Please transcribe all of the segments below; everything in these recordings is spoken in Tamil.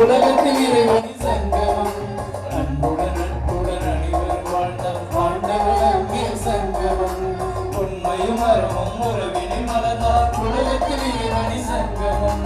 உலகத்தில் இறைவனி சங்கமம் அன்புடன் நட்புடன் அனைவரும் வாழ்ந்தால் ஆண்டவனே சங்கமம் உண்மையும் அறமும் உறவினை மலர்ந்தால் உலகத்தில் இறைவனி சங்கமம்.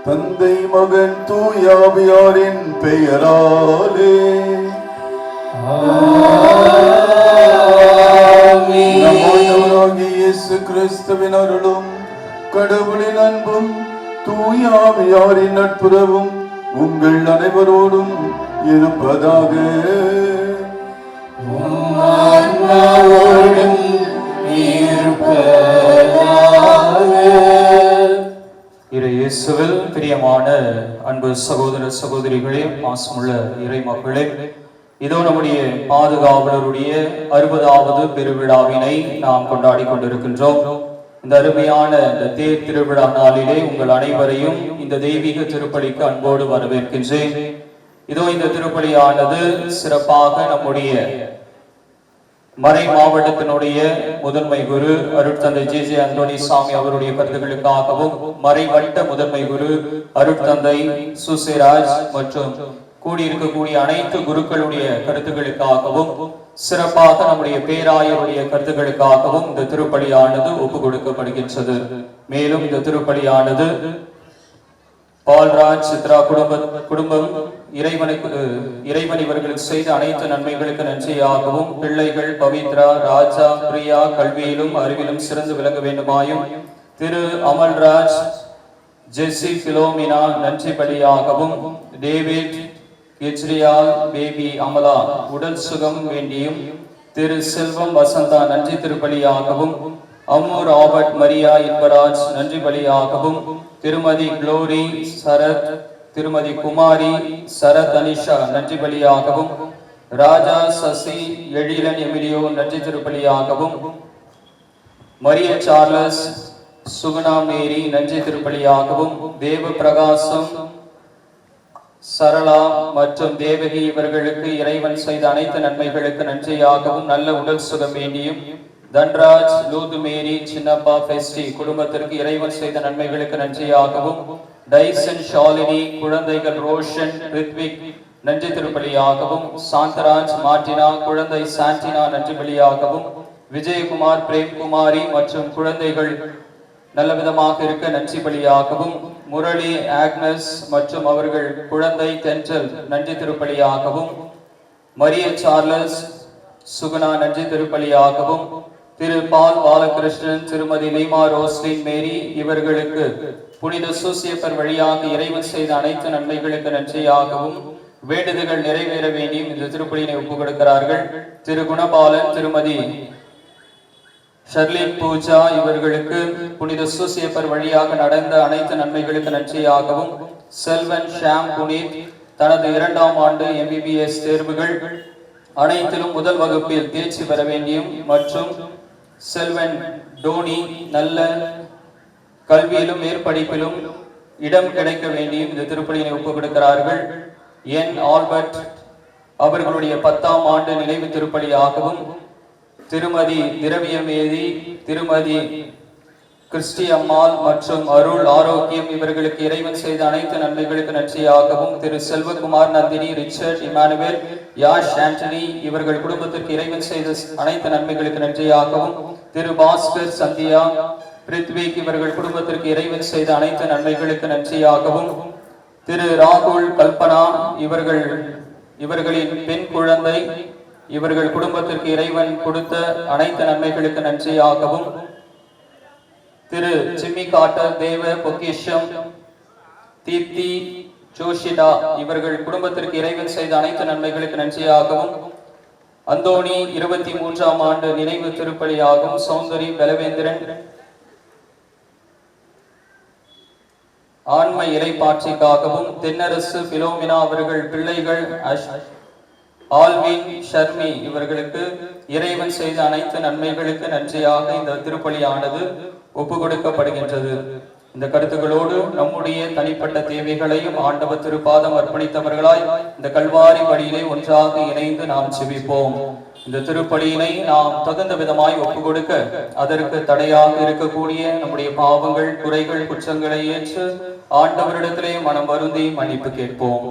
தந்தை மகன் தூயாவியாரின் பெயராலே இயேசு கிறிஸ்துவின் அருளும் கடவுளின் அன்பும் தூயாவியாரின் நட்புறவும் உங்கள் அனைவரோடும் இருப்பதாக. இயேசுவில் பிரியமான அன்பு சகோதர சகோதரிகளே, பாசமுள்ள இறை மக்களே, இதோ நம்முடைய பாதுகாவலருடைய 60வது பெருவிழாவினை நாம் கொண்டாடி கொண்டிருக்கின்றோம். இந்த அருமையான இந்த தேர் திருவிழா நாளிலே உங்கள் அனைவரையும் இந்த தெய்வீக திருப்பலிக்கு அன்போடு வரவேற்கின்றேன். இதோ இந்த திருப்பலியானது சிறப்பாக நம்முடைய மறை மாவட்டத்தினுடைய முதன்மை குரு அருட்தந்தை ஜே அந்தோணி சாமி அவருடைய கருத்துக்களுக்காகவும், மறைவட்ட முதன்மை குரு அருட்தந்தை சுசேராஜ் மற்றும் கூடியிருக்கக்கூடிய அனைத்து குருக்களுடைய கருத்துக்களுக்காகவும், சிறப்பாக நம்முடைய பேராயருடைய கருத்துக்களுக்காகவும் இந்த திருப்பலியானது ஒப்பு கொடுக்கப்படுகின்றது. மேலும் இந்த பால்ராஜ் சித்ரா குடும்பம் இறைவன் இவர்களுக்கு செய்த அனைத்து நன்மைகளுக்கு நன்றியாகவும், பிள்ளைகள் பவித்ரா, ராஜா, பிரியா கல்வியிலும் அறிவிலும் சிறந்து விளங்க வேண்டுமாயும், திரு அமல்ராஜ், ஜெஸ்ஸி, பிலோமினா நன்றி பலியாகவும், டேவிட், கெஜ்ரியால், பேபி அமலா உடல் சுகம் வேண்டியும், திரு செல்வம் வசந்தா நன்றி திருப்பலியாகவும், அம்மு ராபர்ட் மரியா இன்பராஜ் நன்றி பலியாகவும், திருமதி குளோரி சரத், திருமதி குமாரி சரத் அனிஷா நன்றி பலியாகவும், ராஜா சசி எழிலன் எமிலியோ நன்றி திருப்பலியாகவும், மரிய சார்லஸ் சுகுணா மேரி நன்றி திருப்பலியாகவும், தேவ பிரகாசம் சரளா மற்றும் தேவகி இவர்களுக்கு இறைவன் செய்த அனைத்து நன்மைகளுக்கு நன்றியாகவும், நல்ல உடல் சுகம் வேண்டியும், தன்ராஜ், லூது மேரி, சின்னப்பா, பெஸ்டி குடும்பத்திற்கு இறைவன் செய்த நன்மைகளுக்கு நன்றியாகவும், டைசன், ஷாலினி குழந்தைகள் ரோஷன், ரித்விக் நன்றி திருப்பலியாகவும், சாந்தராஜ், மார்டினா குழந்தை சாண்டினா நன்றி பலியாகவும், விஜயகுமார், பிரேம்குமாரி மற்றும் குழந்தைகள் நல்ல விதமாக இருக்க நன்றி பலியாகவும், முரளி, ஆக்னஸ் மற்றும் அவர்கள் குழந்தை தென்றல் நன்றி திருப்பலியாகவும், மரிய சார்லஸ், சுகுணா நன்றி திருப்பலியாகவும், திரு பால் பாலகிருஷ்ணன், திருமதி லீமா ரோஸ்லின் மேரி இவர்களுக்கு புனித சூசியப்பர் வழியாக இறைவன் செய்த அனைத்து நன்மைகளுக்கு நன்றியாகவும், வேண்டுதல்கள் நிறைவேற வேண்டியும் இந்த திருப்பலியினை ஒப்புக் கொடுக்கிறார்கள். திரு குணபாலன், திருமதி ஷர்லின் பூஜா இவர்களுக்கு புனித சூசியப்பர் வழியாக நடந்த அனைத்து நன்மைகளுக்கு நன்றியாகவும், செல்வன், ஷாம், புனித், தனது 2ஆம் ஆண்டு MBBS தேர்வுகள் அனைத்திலும் முதல் வகுப்பில் தேர்ச்சி பெற வேண்டியும் மற்றும் செல்வன் டோனி நல்ல கல்வியிலும் மேற்படிப்பிலும் இடம் கிடைக்க வேண்டியும் இந்த திருப்பலியினை ஒப்புக் கொடுக்கிறார்கள். என் ஆல்பர்ட் அவர்களுடைய 10ஆம் ஆண்டு நினைவு திருப்பலியாகவும், திருமதி திரவியமேதி, திருமதி கிறிஸ்டி அம்மாள் மற்றும் அருள் ஆரோக்கியம் இவர்களுக்கு இறைவன் செய்த அனைத்து நன்மைகளுக்கு நன்றியாகவும், திரு செல்வகுமார், நந்தினி, ரிச்சர்ட், இமானுவேல், யாஷ், ஆண்டனி இவர்கள் குடும்பத்திற்கு இறைவன் செய்த அனைத்து நன்மைகளுக்கு நன்றியாகவும், திரு பாஸ்கர், சந்தியா, பிரித்விக் இவர்கள் குடும்பத்திற்கு இறைவன் செய்த அனைத்து நன்மைகளுக்கு நன்றியாகவும், திரு ராகுல், கல்பனா இவர்களின் பெண் குழந்தை இவர்கள் குடும்பத்திற்கு இறைவன் கொடுத்த அனைத்து நன்மைகளுக்கு நன்றியாகவும், திரு ஜிம்மி காட்டர், தேவ பொக்கிஷம், தீப்தி, ஜோஷிடா இவர்கள் குடும்பத்திற்கு இறைவன் செய்த அனைத்து நன்மைகளுக்கு நன்றியாகவும், அந்தோணி 23ஆம் ஆண்டு நினைவு திருப்பலியாகவும், சௌந்தரி, பலவேந்திரன் ஆன்ம இறைப்பாட்சிக்காகவும், தென்னரசு, பிலோமினா அவர்கள் பிள்ளைகள் ஆல்வின், ஷர்மி இவர்களுக்கு இறைவன் செய்த அனைத்து நன்மைகளுக்கு நன்றியாக இந்த திருப்பலியானது ஒப்பு கொடுக்கப்படுகின்றது. இந்த கருத்துக்களோடு நம்முடைய தனிப்பட்ட தேவைகளையும் ஆண்டவர் திருப்பாதம் அர்ப்பணித்தவர்களாய் இந்த கல்வாரி வழியிலே ஒன்றாக இணைந்து நாம் செபிப்போம். இந்த திருப்பலியினை நாம் தகுந்த விதமாய் ஒப்பு கொடுக்க அதற்கு தடையாக இருக்கக்கூடிய நம்முடைய பாவங்கள், குறைகள், குற்றங்களை ஏற்று ஆண்டவரிடத்திலே மனம் வருந்தி மன்னிப்பு கேட்போம்.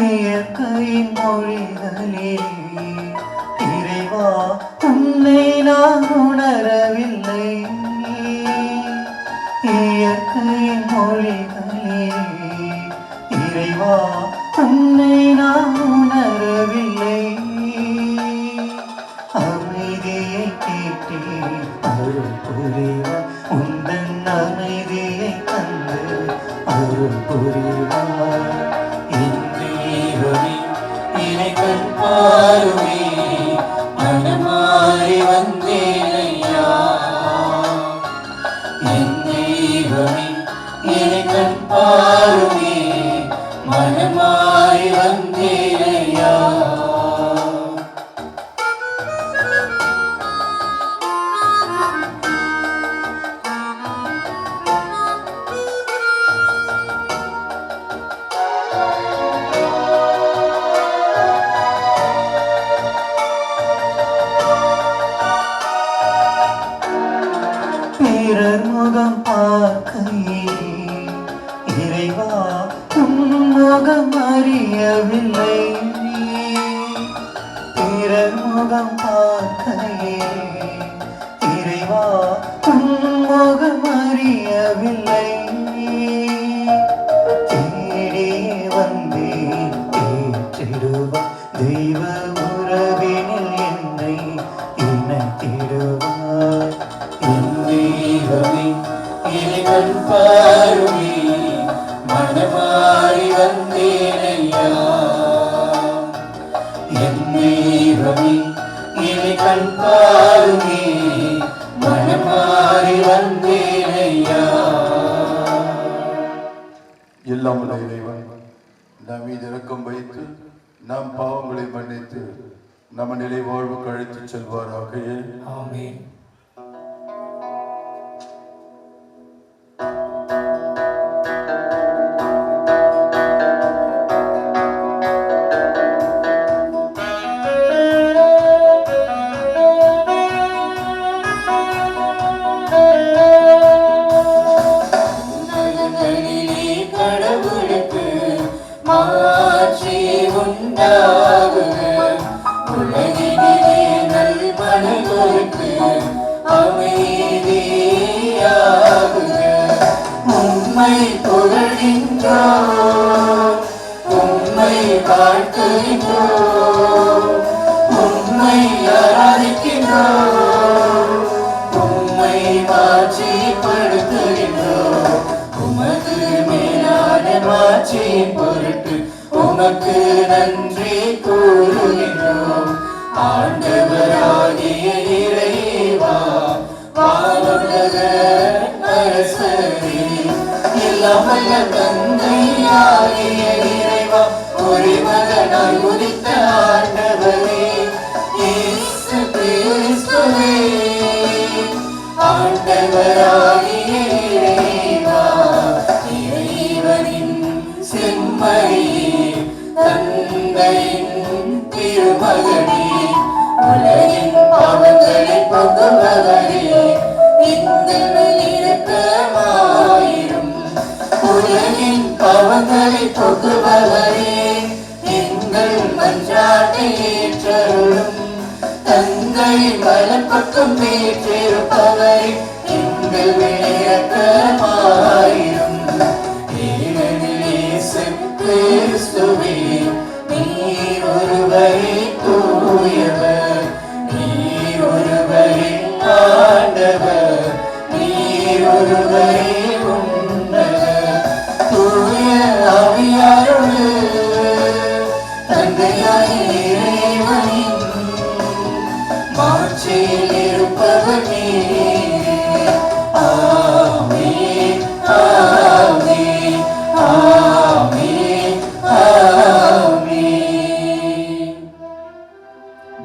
இயற்கையின் மொழிகளிலே இறைவா உன்னை நான் உணரவில்லை. இயற்கையின் மொழிகளிலே இறைவா உன்னை நான் உணரவில்லை. அமைதியை கேட்டே அருள் புரிவா, உந்தன் அமைதியை தந்து அருள் புரிவா. கண் பாருமே மனமாறி வந்தேனையா, என் தெய்வமே என்னை கண் பாருமே மனமாறி வந்தேனையா. பிறர் முகம் பார்க்கையே இறைவா உன் முகம் அறியவில்லை. பிறர் முகம் பார்க்கையே இறைவா உன் முகம் அறியவில்லை. தேடியே வந்தேன் ஏற்றிடுவா, தெய்வ உறவினில் என்னை இணைத்திடுவார். கண் பாருமே மனமாறி வந்தேனையா, என் தெய்வமே என்னை கண் பாருமே மனமாறி வந்தேனையா. எல்லாம் வல்ல இறைவன் நம் மீது இரக்கம் வைத்து நம் பாவங்களை மன்னித்து நம்ம நிலை வாழ்வுக்கு அழைத்துச் செல்வாராக. ஆமென். உமக்கு நன்றி கூறுகின்றோம். ஆண்டவராகிய இறைவா, வானுலக அரசரே, எல்லாம் வல்ல தந்தையாகிய இறைவா, ஒரே மகனாய் உதித்த ஆண்டவரே இயேசு கிறிஸ்துவே, ஆண்டவராகிய இறைவா, இறைவனின் செம்மறியே, தந்தையின் திருமகனே, உலகின் பாவங்களை போக்குபவரே, எங்கள் மேல் இரக்கமாயிரும். உலகின் பாவங்களை போக்குபவரே, எங்கள் மன்றாட்டை ஏற்றருளும். தந்தை வலப்பக்கம் வீற்றிருப்பவரே, எங்கள் மேல் இரக்கமாயிரும். கிறிஸ்துவே, நீர் ஒருவரே தூயவர், நீர் ஒருவரே ஆண்டவர், நீர் ஒருவரே உன்னதர். தூய ஆவியாரோடு தந்தையாகிய இறைவனின் மாட்சியில் இருப்பவர் நீரே. ஆமென், ஆமென், ஆமென், ஆமென்.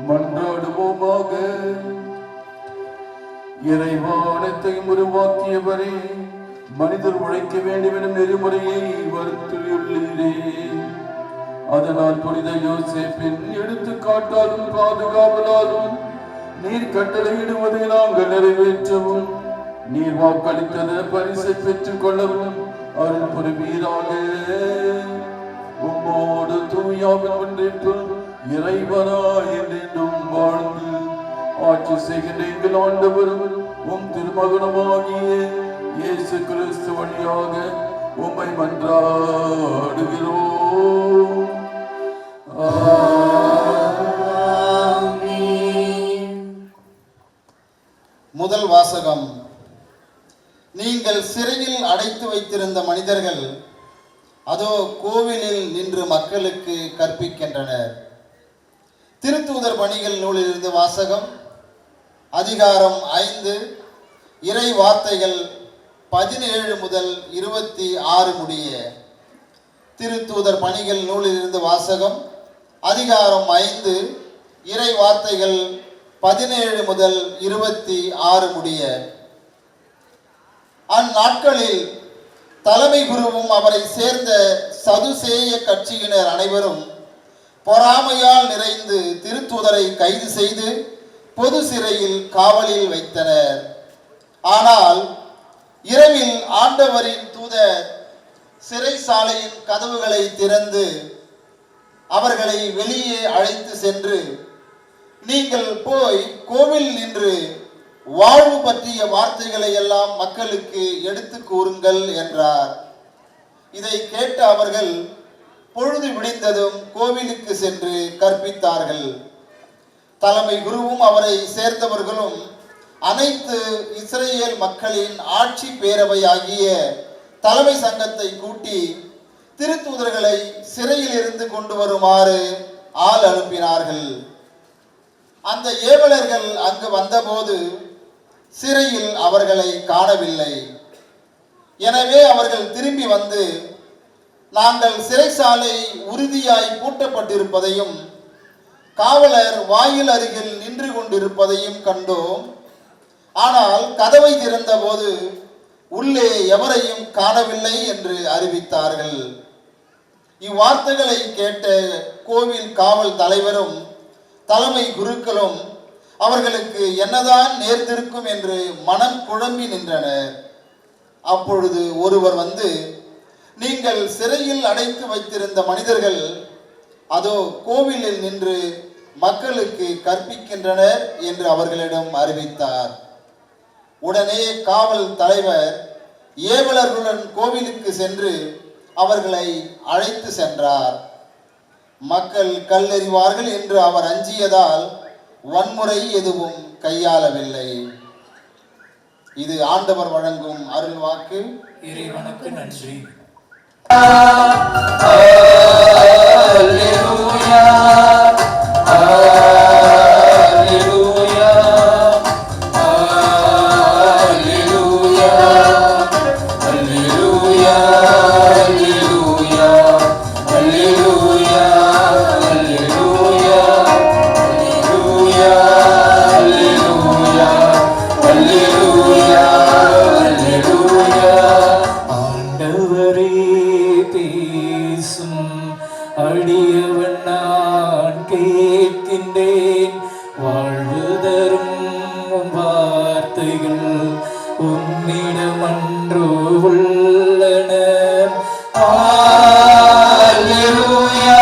மன்றாடுவோமாக. இறைவானத்தையும் உருவாக்கியவரே, மனிதர் உழைக்க வேண்டும் எனும் நெறிமுறையை வகுத்துள்ளீரே. அதனால் புனித யோசேப்பின் எடுத்துக்காட்டாலும் பாதுகாவலாலும் நீர் கட்டளையிடுவதை நாங்கள் நிறைவேற்றவும், நீர் வாக்களித்தது பரிசை பெற்றுக் கொள்ளவும் அருள் புரிவீராக. உம்மோடு தூயாவின் ஒன்றிற்கும் இறைவனாய் என்றென்றும் வாழ்ந்து ஆட்சி செய்கின்ற எங்கள் ஆண்டவரும் உம் திருமகனுமாகிய இயேசு கிறிஸ்து வழியாக உம்மை மன்றாடுகிறோம். முதல் வாசகம். நீங்கள் சிறையில் அடைத்து வைத்திருந்த மனிதர்கள் அதோ கோவிலில் நின்று மக்களுக்கு கற்பிக்கின்றனர். திருத்தூதர் பணிகள் நூலிலிருந்து வாசகம். அதிகாரம் 5, இறை வார்த்தைகள் 17 முதல் 26 முடிய. திருத்தூதர் பணிகள் நூலிலிருந்து வாசகம். அதிகாரம் 5, இறை வார்த்தைகள் 17 முதல் 26 முடிய. அந்நாட்களில் தலைமை குருவும் அவரை சேர்ந்த சதுசேய கட்சியினர் அனைவரும் பொறாமையால் நிறைந்து திருத்தூதரை கைது செய்து பொது சிறையில் காவலில் வைத்தனர். ஆனால் இரவில் ஆண்டவரின் தூதர் சிறைசாலையின் கதவுகளை திறந்து அவர்களை வெளியே அழைத்து சென்று, நீங்கள் போய் கோவில் நின்று வாழ்வு பற்றிய வார்த்தைகளை எல்லாம் மக்களுக்கு எடுத்து கூறுங்கள் என்றார். இதை கேட்ட அவர்கள் பொழுது விடிந்ததும் கோவிலுக்கு சென்று கற்பித்தார்கள். தலைமை குருவும் அவரை சேர்ந்தவர்களும் அனைத்து இஸ்ரேல் மக்களின் ஆட்சி பேரவை ஆகிய தலைமை சங்கத்தை கூட்டி திருத்தூதர்களை சிறையில் இருந்து கொண்டு வருமாறு ஆள் அனுப்பினார்கள். அந்த ஏவலர்கள் அங்கு வந்தபோது சிறையில் அவர்களை காணவில்லை. எனவே அவர்கள் திரும்பி வந்து, நாங்கள் சிறைச்சாலை உறுதியாய் பூட்டப்பட்டிருப்பதையும் காவலர் வாயில் அருகில் நின்று கொண்டிருப்பதையும் கண்டோம். ஆனால் கதவை திறந்தபோது உள்ளே எவரையும் காணவில்லை என்று அறிவித்தார்கள். இவ்வார்த்தைகளை கேட்ட கோவில் காவல் தலைவரும் தலைமை குருக்களும் அவர்களுக்கு என்னதான் நேர்ந்திருக்கும் என்று மனம் குழம்பி நின்றனர். அப்பொழுது ஒருவர் வந்து, நீங்கள் சிறையில் அடைத்து வைத்திருந்த மனிதர்கள் அதோ கோவிலில் நின்று மக்களுக்கு கற்பிக்கின்றனர் என்று அவர்களிடம் அறிவித்தார். உடனே காவல் தலைவர் ஏவலர்களுடன் கோவிலுக்கு சென்று அவர்களை அழைத்து சென்றார். மக்கள் கல்லெறிவார்கள் என்று அவர் அஞ்சியதால் வன்முறை எதுவும் கையாளவில்லை. இது ஆண்டவர் வழங்கும் அருள் வாக்கு. இறைவனுக்கு நன்றி. அடியவன் நான் கேட்கின்றேன், வாழ்வு தரும் வார்த்தைகள் உன்னிடமன்றோ உள்ளன. அல்லேலூயா,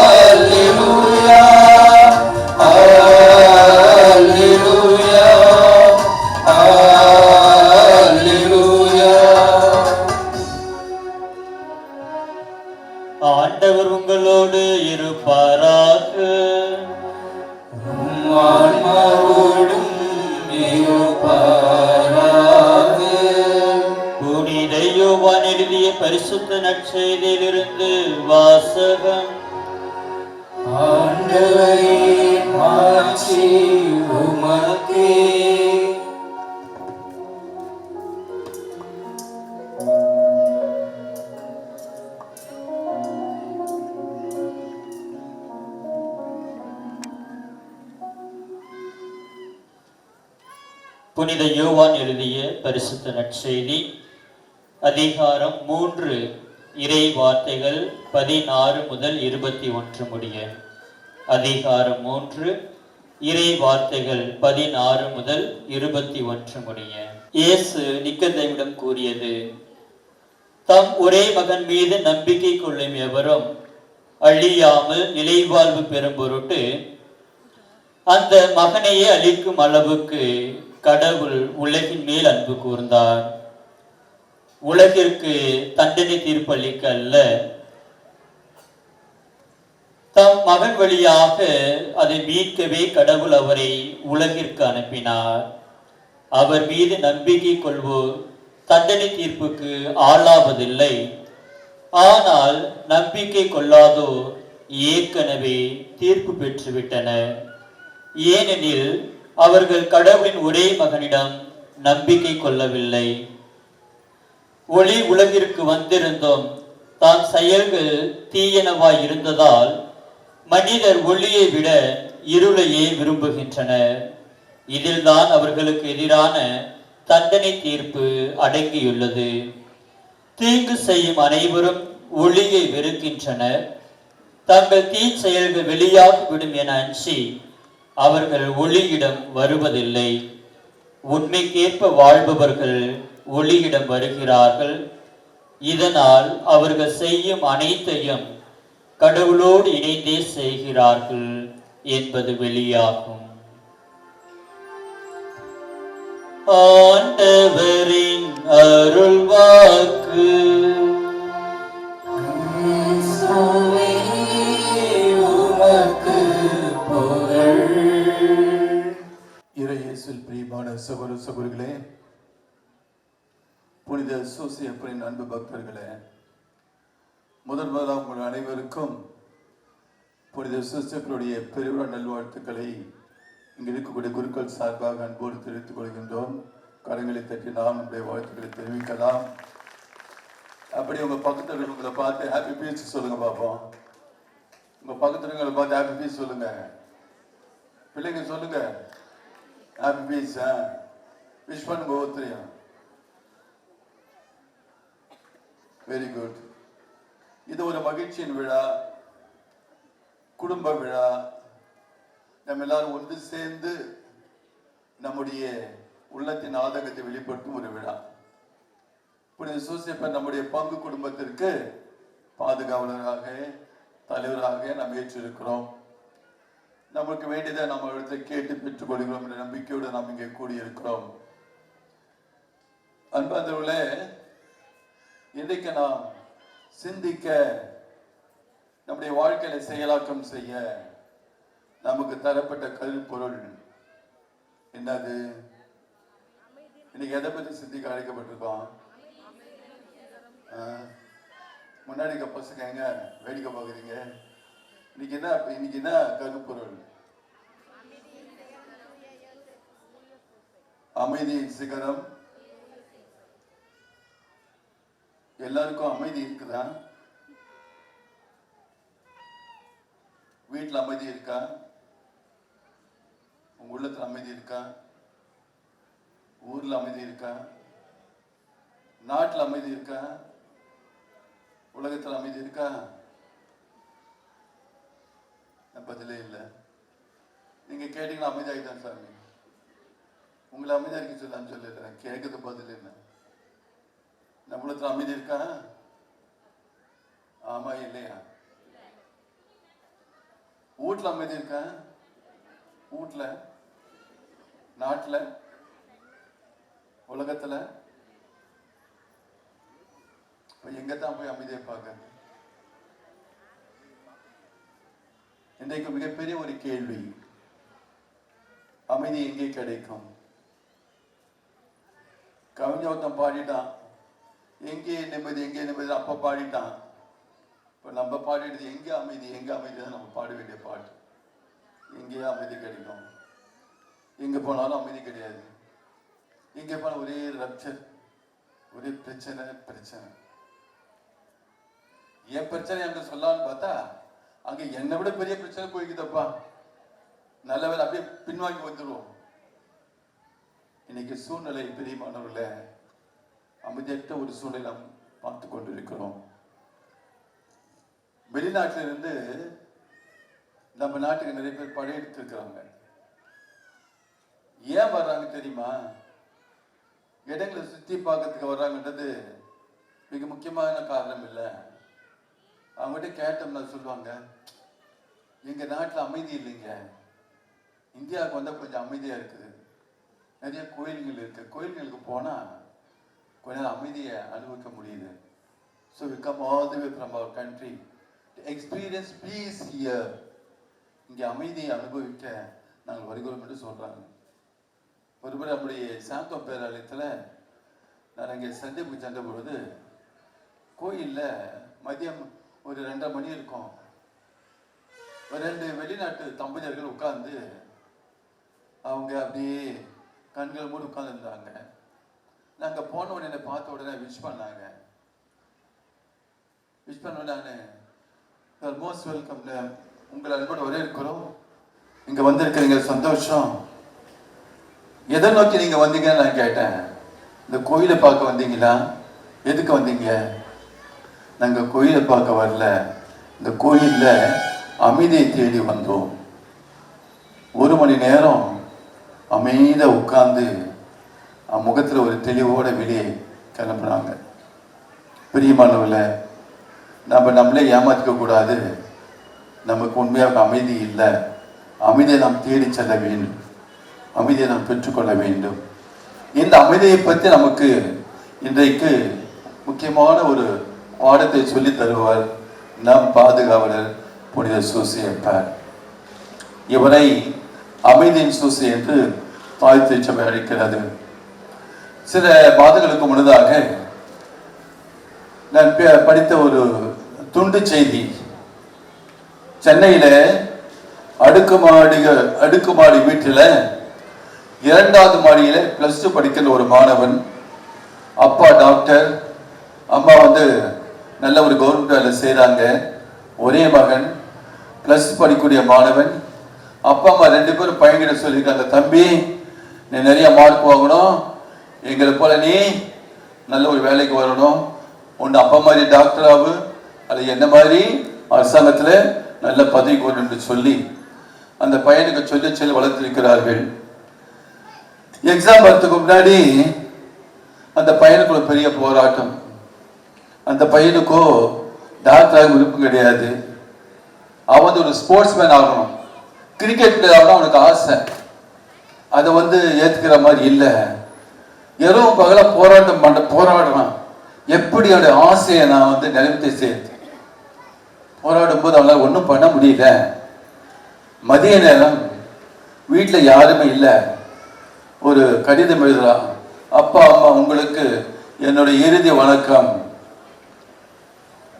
அல்லேலூயா, அல்லேலூயா, அல்லேலூயா. ஆண்டவர் உங்களோடு இருப்பாராக. ஆன்மாவோடும் இருப்பாராக. புனித யோவான் எழுதிய பரிசுத்த நற்செய்தியிலிருந்து வாசகம். ஆண்டவரே, மாட்சி உமக்கே. புனித யோவான் எழுதிய பரிசுத்த நற்செய்தி அதிகாரம் 3 இறை வார்த்தைகள் 16 முதல் 21 முடிய. அதிகாரம் 3 இறை வார்த்தைகள் 16 முதல் 21 முடிய. இயேசு நிக்கதேமிடம் கூறியது, தம் ஒரே மகன் மீது நம்பிக்கை கொள்ளும் எவரும் அழியாமல் நிலைவாழ்வு பெறும் பொருட்டு அந்த மகனையே அளிக்கும் அளவுக்கு கடவுள் உலகின் மேல் அன்பு கூர்ந்தார். உலகிற்கு தண்டனை தீர்ப்பளிக்க அல்ல, தம் மகன் வழியாக அதை மீட்கவே கடவுள் அவரை உலகிற்கு அனுப்பினார். அவர் மீது நம்பிக்கை கொள்வோர் தண்டனை தீர்ப்புக்கு ஆளாவதில்லை. ஆனால் நம்பிக்கை கொள்ளாதோர் ஏற்கனவே தீர்ப்பு பெற்றுவிட்டனர். ஏனெனில் அவர்கள் கடவுளின் ஒரே மகனிடம் நம்பிக்கை கொள்ளவில்லை. ஒளி உலகிற்கு வந்திருந்தும் தான் செயல்கள் தீயனவாய் இருந்ததால் மனிதர் ஒளியை விட இருளையே விரும்புகின்றனர். இதில்தான் அவர்களுக்கு எதிரான தண்டனை தீர்ப்பு அடங்கியுள்ளது. தீங்கு செய்யும் அனைவரும் ஒளியை வெறுக்கின்றனர். தங்கள் தீ செயல்கள் வெளியாகிவிடும் என அஞ்சி அவர்கள் ஒளியிடம் வருவதில்லை. உண்மைக்கேற்ப வாழ்பவர்கள் ஒளியிடம் வருகிறார்கள். இதனால் அவர்கள் செய்யும் அனைத்தையும் கடவுளோடு இணைந்தே செய்கிறார்கள் என்பது வெளியாகும். ஆண்டவரின் அருள்வாக்கு. இறையேசுவில் பிரியமான சகோதர சகோதரிகளே, புனித சூசையப்பரின் அன்பு பக்தர்களே, முதலாக உங்கள் அனைவருக்கும் புனித சூசையப்பருடைய பெருவிழா நல்வாழ்த்துக்களை இங்கு இருக்கக்கூடிய குருக்கள் சார்பாக அன்போடு தெரிவித்துக் கொள்கின்றோம். கரங்களை தட்டி நாம் நம்முடைய வாழ்த்துக்களை தெரிவிக்கலாம். அப்படி உங்க பக்கத்தில் உங்களை பார்த்து ஹாப்பி பீச் சொல்லுங்க பார்ப்போம். உங்க பக்கத்துல பார்த்து ஹாப்பி பீஸ் சொல்லுங்க. பிள்ளைங்க சொல்லுங்க ஹாப்பி பீஸ். விஷ் பண்ணுங்க ஒவ்வொருத்தரையும். Very good. இது ஒரு மகிழ்ச்சியின் விழா, குடும்ப விழா. நம்ம எல்லாரும் ஒன்று சேர்ந்து நம்முடைய உள்ளத்தின் ஆதங்கத்தை வெளிப்படுத்தும் ஒரு விழா. புனித சூசேப்பர் நம்முடைய பங்கு குடும்பத்திற்கு பாதுகாவலராக, தலைவராக நாம் ஏற்றிருக்கிறோம். நமக்கு வேண்டியதை நம்ம இடத்தை கேட்டு பெற்றுக் கொள்கிறோம் என்ற நம்பிக்கையோடு நாம் இங்கே கூடியிருக்கிறோம். அன்பார்ந்தவர்களே, இன்றைக்கு நாம் சிந்திக்க, நம்முடைய வாழ்க்கையில செயலாக்கம் செய்ய நமக்கு தரப்பட்ட கருப்பொருள் என்னது? இன்னைக்கு எதை பற்றி சிந்திக்க அழைக்கப்பட்டிருக்கோம்? முன்னாடி பசங்க எங்க வேடிக்கை பார்க்குறீங்க? இன்னைக்கு என்ன கருப்பொருள்? அமைதியின் சிகரம். எல்லாருக்கும் அமைதி இருக்குதா? வீட்டில் அமைதி இருக்கா? உங்க உள்ளத்துல அமைதி இருக்கா? ஊர்ல அமைதி இருக்கா? நாட்டில் அமைதி இருக்கா? உலகத்தில் அமைதி இருக்கா? பதிலே இல்லை. நீங்க கேட்டீங்கன்னா அமைதியாகிதான் சாமி. உங்களை அமைதியா இருக்க சொல்லான்னு சொல்லிடுறேன். கேட்கறது பதில் என்ன? நம்மளத்துல அமைதி இருக்கா? ஆமா இல்லையா? வீட்டுல அமைதி இருக்கா? வீட்டுல, நாட்டுல, உலகத்துல எங்கத்தான் போய் அமைதியை பார்க்க? இன்றைக்கு மிகப்பெரிய ஒரு கேள்வி, அமைதி எங்கே கிடைக்கும்? கவிஞர் பாடிட்டான், எங்கே நிம்மதி எங்கே நிம்மதி அப்ப பாடிட்டான். இப்ப நம்ம பாடிடுது எங்க அமைதி எங்க அமைதி தான் நம்ம பாட வேண்டிய பாட்டு. எங்கேயா அமைதி கிடைக்கும்? எங்க போனாலும் அமைதி கிடையாது. எங்க போனாலும் ஒரே ரப்சர், ஒரே பிரச்சனை பிரச்சனை. என் பிரச்சனை அங்க சொல்லலாம்னு பார்த்தா அங்க என்னை விட பெரிய பிரச்சனை போய்க்குதப்பா. நல்ல வேலை அப்படியே பின்வாங்கி வந்துடுவோம். இன்னைக்கு சூழ்நிலை பெரியமானவர்கள அமைதியற்ற ஒரு சூழ்நிலை நாம் பார்த்து கொண்டிருக்கிறோம். வெளிநாட்டிலிருந்து நம்ம நாட்டுக்கு நிறைய பேர் படையெடுத்து இருக்கிறாங்க. ஏன் வர்றாங்க தெரியுமா? இடங்களை சுத்தி பார்க்கறதுக்கு வர்றாங்கன்றது மிக முக்கியமான காரணம் இல்லை. அவங்ககிட்ட கேட்டோம்னா சொல்லுவாங்க, எங்க நாட்டில் அமைதி இல்லைங்க, இந்தியாவுக்கு வந்தால் கொஞ்சம் அமைதியா இருக்குது, நிறைய கோயில்கள் இருக்கு, கோயில்களுக்கு போனா கொஞ்ச நேரம் அமைதியை அனுபவிக்க முடியுது. So we come all the way from our country to experience peace here. இங்கே அமைதியை அனுபவிக்க நாங்கள் வருகிறோம் என்று சொல்றாங்க. ஒருமுறை நம்முடைய சாந்தோ பேராலயத்தில் நான் அங்கே சந்திப்புக்கு சென்ற பொழுது கோயிலில் மதியம் ஒரு 2:30 மணி இருக்கும். ஒரு 2 வெளிநாட்டு தம்பதியர்கள் உட்கார்ந்து அவங்க அப்படியே கண்கள் மூடி உட்கார்ந்து இருந்தாங்க. நாங்கள் போன உடனே பார்த்த உடனே விஷ் பண்ணாங்க. விஷ் பண்ண உடனே மோஸ்ட் வெல்கம், உங்களை அன்போடு ஒரே இருக்கிறோம், இங்க வந்திருக்கிறீங்க, சந்தோஷம். எதை நோக்கி நீங்க வந்தீங்கன்னு நான் கேட்டேன். இந்த கோயிலை பார்க்க வந்தீங்களா? எதுக்கு வந்தீங்க? நாங்க கோயிலை பார்க்க வரல, இந்த கோயில்ல அமைதியை தேடி வந்தோம். 1 மணி நேரம் அமைதியா உட்கார்ந்து முகத்துல ஒரு தெளிவோட வெளியே கிளம்புறாங்க. பிரியமானவர்களே, நம்மளே ஏமாத்திக்க கூடாது. நமக்கு உண்மையாக அமைதி இல்லை. அமைதியை நாம் தேடி செல்ல வேண்டும், அமைதியை நாம் பெற்றுக்கொள்ள வேண்டும். இந்த அமைதியை பற்றி நமக்கு இன்றைக்கு முக்கியமான ஒரு பாடத்தை சொல்லி தருவார் நம் பாதுகாவலர் புனித சூசையப்பர். இவரை அமைதியின் சூசை என்று தாய் திருச்சபை அழைக்கிறது. சில மாதங்களுக்கு முன்னதாக நான் படித்த ஒரு துண்டு செய்தி, சென்னையில அடுக்குமாடி வீட்டில் 2வது மாடியில +2 படிக்கிற ஒரு மாணவன், அப்பா டாக்டர், அம்மா நல்ல ஒரு கவர்மெண்ட் வேலை செய்கிறாங்க, ஒரே மகன். ப்ளஸ் படிக்கக்கூடிய மாணவன். அப்பா அம்மா 2 பேரும் பையன்கிட்ட சொல்லியிருக்காங்க, தம்பி நீ நிறைய மார்க் வாங்கணும், எங்களை போல நீ நல்ல ஒரு வேலைக்கு வரணும், ஒன்று அப்பா மாதிரி டாக்டர் ஆகு அது என்ன மாதிரி அரசாங்கத்தில் நல்ல பதவிக்கு வரும் என்று சொல்லி அந்த பையனுக்கு சொல்லி வளர்த்திருக்கிறார்கள். எக்ஸாம் வரத்துக்கு முன்னாடி அந்த பையனுக்கு ஒரு பெரிய போராட்டம். அந்த பையனுக்கோ டாக்டராக விருப்பம் கிடையாது. அவன் ஒரு ஸ்போர்ட்ஸ் மேன் ஆகணும், கிரிக்கெட் பிளேயர் ஆகணும் அவனுக்கு ஆசை. அதை ஏற்றுக்கிற மாதிரி இல்லை. இரவு பகல போராடுறான். எப்படி அவனுடைய ஆசையை நான் நிறைவேற்றி சேர்த்து போராடும் போது அவனால் ஒன்றும் பண்ண முடியல. மதிய நேரம் வீட்டில் யாருமே இல்லை. ஒரு கடிதம் எழுதுறான், அப்பா அம்மா உங்களுக்கு என்னுடைய இறுதி வணக்கம்.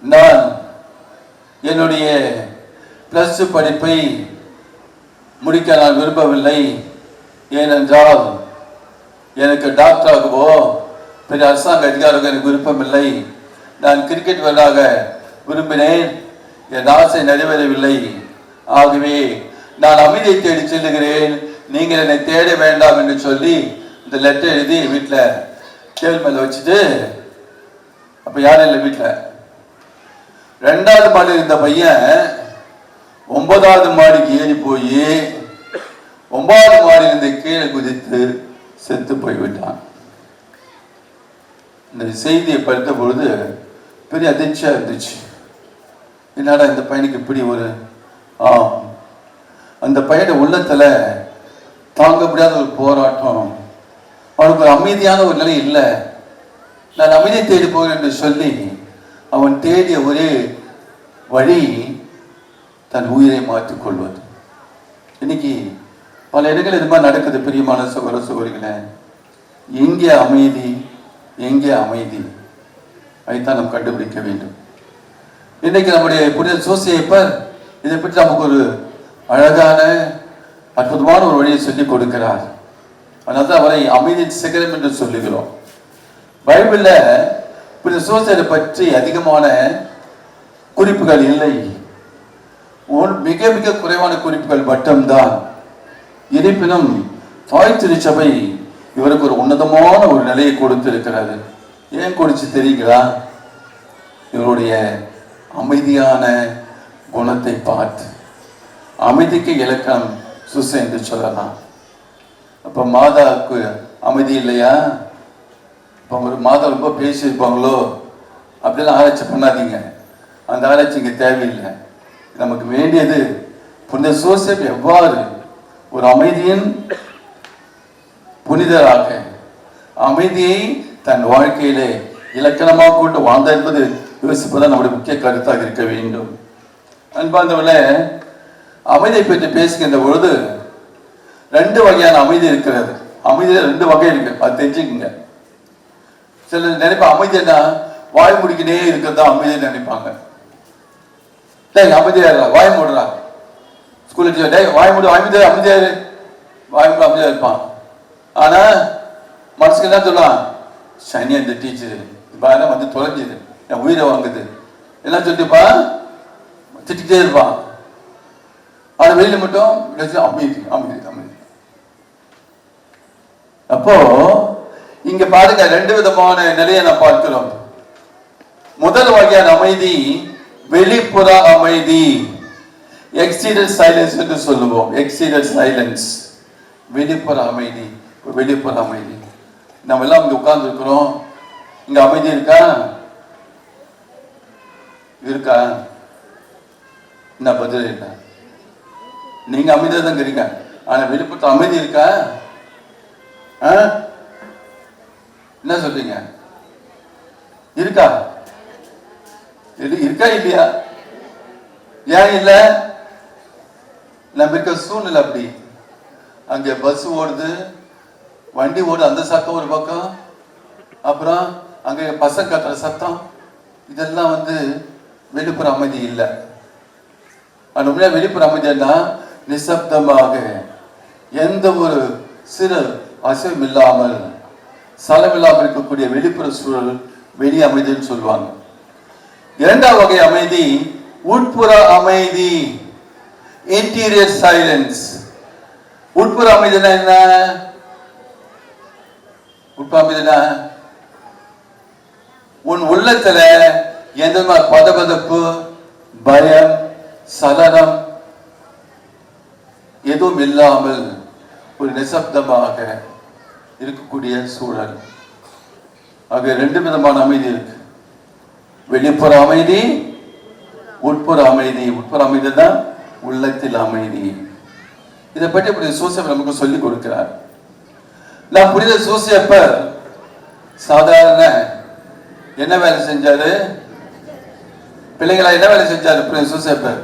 நான் என்னுடைய +2 படிப்பை முடிக்க நான் விரும்பவில்லை. ஏனென்றால் எனக்கு டாக்டராகவோ பெரிய அரசாங்க அதிகாரியாக எனக்கு விருப்பமில்லை. நான் கிரிக்கெட் வீரராக விரும்பினேன், என் ஆசை நிறைவேறவில்லை. ஆகவே நான் அமைதியை தேடி செல்லுகிறேன், நீங்கள் என்னை தேட வேண்டாம் என்று சொல்லி இந்த லெட்டர் எழுதி வீட்டில் டேபிள் மேலே வச்சுட்டு, அப்போ யாரும் இல்லை வீட்டில். 2வது மாடி இருந்த பையன் 9வது மாடிக்கு ஏறி போய் 9வது மாடியிலிருந்து கீழே குதித்து செத்து போய்விட்டான். இந்த செய்தியை படித்த பொழுது பெரிய அதிர்ச்சியா இருந்துச்சு. என்னடா இந்த பையனுக்கு இப்படி ஒரு அந்த பையன உள்ளத்துல தாங்க முடியாத ஒரு போராட்டம், அவனுக்கு ஒரு அமைதியான ஒரு நிலை இல்லை. நான் அமைதியை தேடி போகிறேன் என்று சொல்லி அவன் தேடிய ஒரே வழி தன் உயிரை மாற்றிக் கொள்வது. இன்னைக்கு பல இடங்கள் இது மாதிரி நடக்குது. பிரியமான சகோதர சகோதரிகளே, எங்கே அமைதி, எங்கே அமைதி, அதைத்தான் நாம் கண்டுபிடிக்க வேண்டும். இன்னைக்கு நம்முடைய புனித சூசையப்பர் இதை பற்றி நமக்கு ஒரு அழகான அற்புதமான ஒரு வழியை சொல்லிக் கொடுக்கிறார். அதனால அவரை அமைதியின் சிகரம் என்று சொல்லுகிறோம். பைபிள்ல புனித சூசையை பற்றி அதிகமான குறிப்புகள் இல்லை, மிக மிக குறைவான குறிப்புகள் மட்டும்தான். இருப்பினும் தாய் திருச்சபை இவருக்கு ஒரு உன்னதமான ஒரு நிலையை கொடுத்திருக்கிறது. ஏன் கொடுத்து தெரியுங்களா? இவருடைய அமைதியான குணத்தை பார்த்து. அமைதிக்கு இலக்கணம் சூசை என்று சொல்லலாம். அப்ப மாதாவுக்கு அமைதி இல்லையா? இப்போ ஒரு மாதா ரொம்ப பேசியிருப்பாங்களோ அப்படிலாம் ஆராய்ச்சி பண்ணாதீங்க. அந்த ஆராய்ச்சி இங்கே தேவையில்லை. நமக்கு வேண்டியது புனித சூசை எவ்வாறு ஒரு அமைதியின் புனிதராக அமைதியை தன் வாழ்க்கையிலே இலக்கணமாக கொண்டு வாழ்ந்தார் என்பது யோசிப்பதான் நம்முடைய முக்கிய கருத்தாக இருக்க வேண்டும். அன்பார்ந்தவர்களே, அமைதியை பற்றி பேசுகின்ற பொழுது 2 வகையான அமைதி இருக்கிறது. அமைதியில் 2 வகை இருக்கு, அது தெரிஞ்சுக்குங்க. சிலர் நினைப்பாங்க அமைதியா வாய் முடிக்கினே இருக்கிறதா அமைதியை நினைப்பாங்க. அமைதியா வாய் மூடுறா, ஸ்கூல் டீச்சர் வாய் மூடு அமைதியா அமைதியாரு, வாய் மூடு அமைதியா இருப்பான். ஆனா மனசுக்கு என்ன சொல்லலாம், சனியா இந்த டீச்சர் தொலைஞ்சுது, என் உயிரை வாங்குது என்ன சொல்லிட்டுப்பா திட்டிகிட்டே இருப்பான். ஆனா வெளியில மட்டும் அமைதி அமைதி அமைதி. அப்போ இங்க பாருங்க 2 விதமான நிலையை நான் பார்க்கிறோம். முதல் வகையான அமைதி வெளிப்புற அமைதி, எக்ஸ்டீரியர் சைலன்ஸ் என்று சொல்லுவோம். எக்ஸ்டீரியர் சைலன்ஸ், வெளிப்புற அமைதி. வெளிப்புற அமைதி, நம்ம எல்லாம் இங்க உட்கார்ந்து இருக்கிறோம், இங்க அமைதி இருக்கா? இருக்கா? என்ன பதில் என்ன? நீங்க அமைதியா தான் இருக்கீங்க, ஆனா வெளிப்புற அமைதி இருக்கா? என்ன சொல்றீங்க? இருக்கா? இருக்கா இல்லையா? ஏன் இல்ல? நம்ம இருக்க சூழ்நிலை அப்படி. அங்க பஸ் ஓடுது, வண்டி ஓடுது, அந்த சத்தம் ஒரு பக்கம், அப்புறம் அங்க பசங்க கத்துற சத்தம், இதெல்லாம் வெளிப்புற அமைதி இல்லை. அது வெளிப்புற அமைதினா நிசப்தமாக எந்த ஒரு சிறு அசைவும் இல்லாமல் சலம் இல்லாமல் இருக்கக்கூடிய வெளிப்புற சூழல் வெளி அமைதின்னு சொல்லுவாங்க. 2வது வகை அமைதி உட்புற அமைதி. Interior silence. உட்புற அமைதினா என்ன? உட்புற அமைதினா உன் உள்ளத்துல எந்த பதபதப்பு, பயம், சலனம் எதுவும் இல்லாமல் ஒரு நிசப்தமாக இருக்கக்கூடிய சூழல். ஆக 2 விதமான அமைதி இருக்கு. வெளிப்புற அமைதி, உட்புற அமைதி. உட்புற அமைதி தான் உள்ளத்தில் அமைதி. இதை பற்றி புனித சூசேப் நமக்கு சொல்லிக் கொடுக்கிறார். நான் புனித சூசேப்பர் சாதாரண என்ன வேலை செஞ்சாரு? பிள்ளைங்களா என்ன வேலை செஞ்சாரு புனித சூசேப்பர்?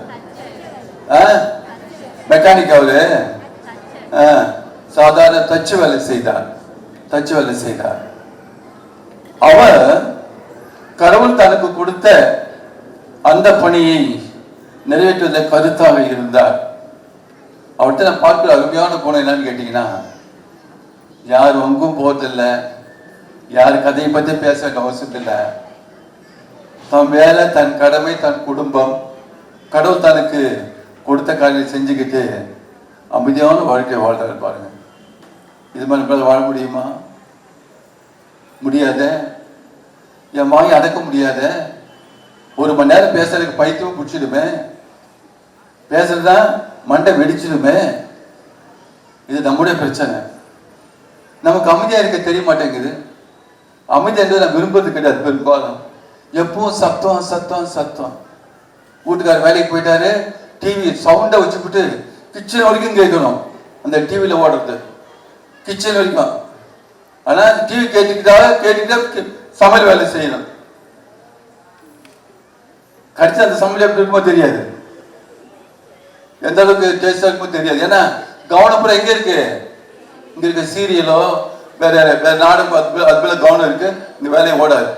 மெக்கானிக். அவரு சாதாரண தச்சு வேலை செய்தார். அவர் கடவுள் தனக்கு கொடுத்த அந்த பணியை நிறைவேற்றுவதில் கருத்தாக இருந்தார். அவர்கிட்ட நான் பார்க்கிற அருமையான குணம் என்னன்னு கேட்டீங்கன்னா, யார் ஒங்கும் போறதில்லை, யார் கதையை பற்றி பேச அவசியம் இல்லை. தன் வேலை, தன் கடமை, தன் குடும்பம், கடவுள் தனக்கு கொடுத்த காரியத்தை செஞ்சுக்கிட்டு அமைதியான வாழ்க்கை வாழ்றாரு பாருங்க. இது மாதிரி நம்மளால வாழ முடியுமா? முடியாத. என் வாயை அடக்க முடியாத. 1 மணி நேரம் பேசுறதுக்கு பைத்தியம் பிடிச்சிடுமே, பேசுறதா மண்டை வெடிச்சிடுமே. இது நம்முடைய பிரச்சனை. நமக்கு அமைதியா இருக்க தெரிய மாட்டேங்குது. அமைதி என்பது நான் விரும்புறது கிடையாது. பெரும்பாலும் எப்பவும் சத்தம் சத்தம் சத்தம். வீட்டுக்காரர் வேலைக்கு போயிட்டாரு, டிவி சவுண்டை வச்சுக்கிட்டு கிச்சன் வரைக்கும் கேட்கணும். அந்த டிவியில ஓடுறது கிச்சன் வரைக்கும். ஆனா டிவி கேட்டுக்கிட்டா சமையல் வேலை செய்யணும். கடிச்சு அந்த சமையல் எப்படி இருக்குமோ தெரியாது, எந்த அளவுக்கு டேஸ்டா இருக்குமோ தெரியாது. ஏன்னா கவனப்புறம் எங்க இருக்கு? இங்க இருக்க சீரியலோ வேற வேற நாடும் அது மேல கவனம் இருக்கு. இந்த வேலையை ஓடாது.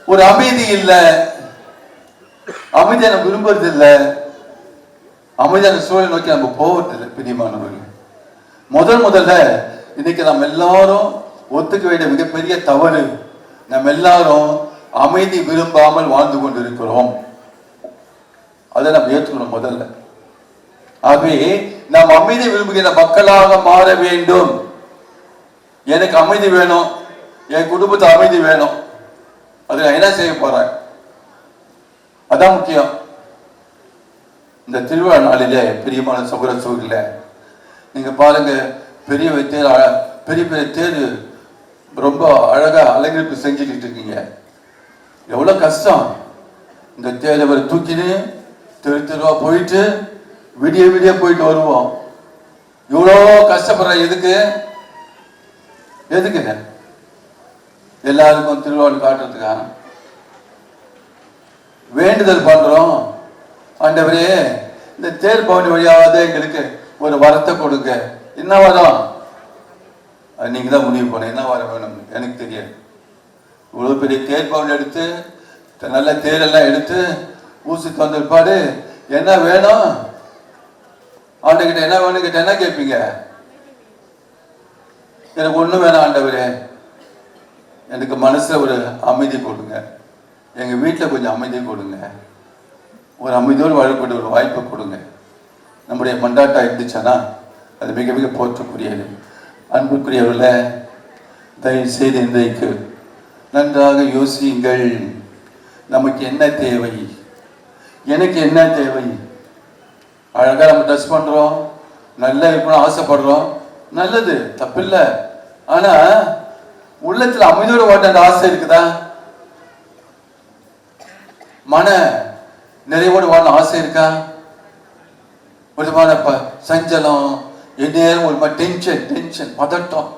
ஒரு அமைதி இல்லை. அமைதியை நம்ம விரும்புறது இல்லை. அமைதியான சூழலை நோக்கி நம்ம போவதில்லை. பிரியமானவர்கள், முதல்ல இன்னைக்கு நம்ம எல்லாரும் ஒத்துக்க வேண்டிய மிகப்பெரிய தவறு, நம்ம எல்லாரும் அமைதி விரும்பாமல் வாழ்ந்து கொண்டு இருக்கிறோம். அதை நம்ம ஏற்றுக்கணும் முதல்ல. ஆகவே நாம் அமைதி விரும்புகிற மக்களாக மாற வேண்டும். எனக்கு அமைதி வேணும், என் குடும்பத்தை அமைதி வேணும். அது நான் என்ன செய்ய போறேன்? அதான் முக்கியம். இந்த திருவிழா நாளிலே பிரியமான சகோதர சகோதரிகளே, நீங்க பாருங்க, பெரிய பெரிய தேர் ரொம்ப அழகா அலங்கரிப்பு செஞ்சுக்கிட்டு இருக்கீங்க. எவ்வளவு கஷ்டம். இந்த தேரை தூக்கின்னு தெருவா போயிட்டு விடிய போயிட்டு வருவோம். இவ்வளோ கஷ்டப்படுற எதுக்குங்க? எல்லாருக்கும் திருவிழா காட்டுறதுக்கா? வேண்டுதல் பண்றோம். ஆண்டவரே, இந்த தேர் பவனி வழியாவது எங்களுக்கு ஒரு வரத்தை கொடுங்க. என்ன வரம்? அது நீங்க தான் முடிவு பண்ண. என்ன வரம் வேணும் எனக்கு தெரியாது. இவ்வளவு பெரிய தேர் பவனி எடுத்து நல்ல தேரெல்லாம் எடுத்து ஊசிக்கு வந்த பிற்பாடு என்ன வேணும்? ஆண்டகிட்ட என்ன வேணும் கிட்ட என்ன கேட்பீங்க? எனக்கு ஒண்ணு வேணாம் ஆண்டவரே, எனக்கு மனசுல ஒரு அமைதி கொடுங்க, எங்க வீட்டுல கொஞ்சம் அமைதி கொடுங்க, ஒரு அமைதியோடு வாழக்கூடிய ஒரு வாய்ப்பை கொடுங்க. நம்முடைய மண்டாட்டா இருந்துச்சுன்னா அது மிக மிக போற்றக்கூடியது. அன்புக்குரியவர்கள, தயவு செய்து இன்றைக்கு நன்றாக யோசியுங்கள். நமக்கு என்ன தேவை? எனக்கு என்ன தேவை? அழகா நம்ம ட்ரெஸ் பண்றோம், நல்லா இருக்கணும் ஆசைப்படுறோம், நல்லது, தப்பில்லை. ஆனா உள்ளத்துல அமைதியோடு வாட்ட அந்த ஆசை இருக்குதா? மன நிறைவோடு வாழ ஆசை இருக்கா? ஒரு விதமான சஞ்சலம், எந்நேரம் ஒரு டென்ஷன், பதட்டம்,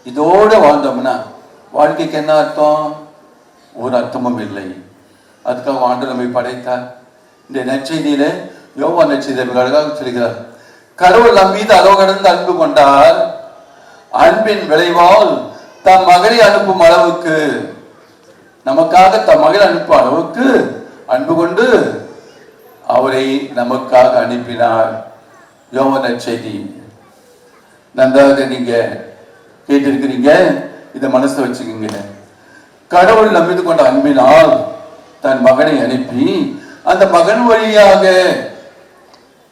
இதோட வாழ்ந்தோம்னா வாழ்க்கைக்கு என்ன அர்த்தம்? ஒரு அர்த்தமும் இல்லை. அதுக்காக ஆண்டு நம்மை படைத்தார். இந்த நற்செய்தியில யோவான் நற்செய்தி அழகாக சொல்கிறார், கடவுள் நம் மீது அளவு கடந்து அன்பு கொண்டார், அன்பின் விளைவால் தம் மகளை அனுப்பும் அளவுக்கு, நமக்காக தம் மகளை அனுப்பும் அளவுக்கு அன்பு கொண்டு அவரை நமக்காக அனுப்பினார். யோவான் நற்செய்தி நன்றாக நீங்க கேட்டிருக்கிறீங்க, இதை மனசுல வச்சுக்கோங்க. கடவுள் நம் மீது கொண்ட அன்பினால் தன் மகனை அனுப்பி அந்த மகன் வழியாக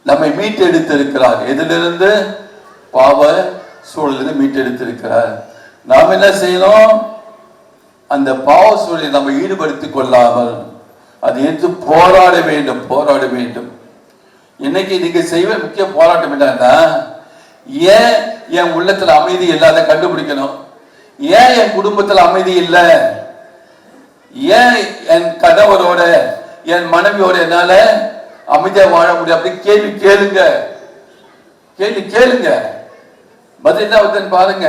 நம்மை மீட்டெடுத்திருக்கிறார். எதிலிருந்து? பாவ சூழலிருந்து மீட்டெடுத்திருக்கிறார். நாம் என்ன செய்யணும்? அந்த பாவ சூழலை நம்ம ஈடுபடுத்திக் கொள்ளாமல் அது எடுத்து போராட வேண்டும், போராட வேண்டும். இன்னைக்கு நீங்க செய்வ முக்கிய போராட்டம் என்னன்னா, ஏன் என் உள்ளத்துல அமைதி இல்லாத கண்டுபிடிக்கணும். ஏன் என் குடும்பத்துல அமைதி இல்லை, ஏன் என் கணவரோட என் மனைவியோட என்னால அமைதியா வாழ முடியும் அப்படி கேள்வி கேளுங்க, கேள்வி கேளுங்க. பதில் என்ன வருதுன்னு பாருங்க.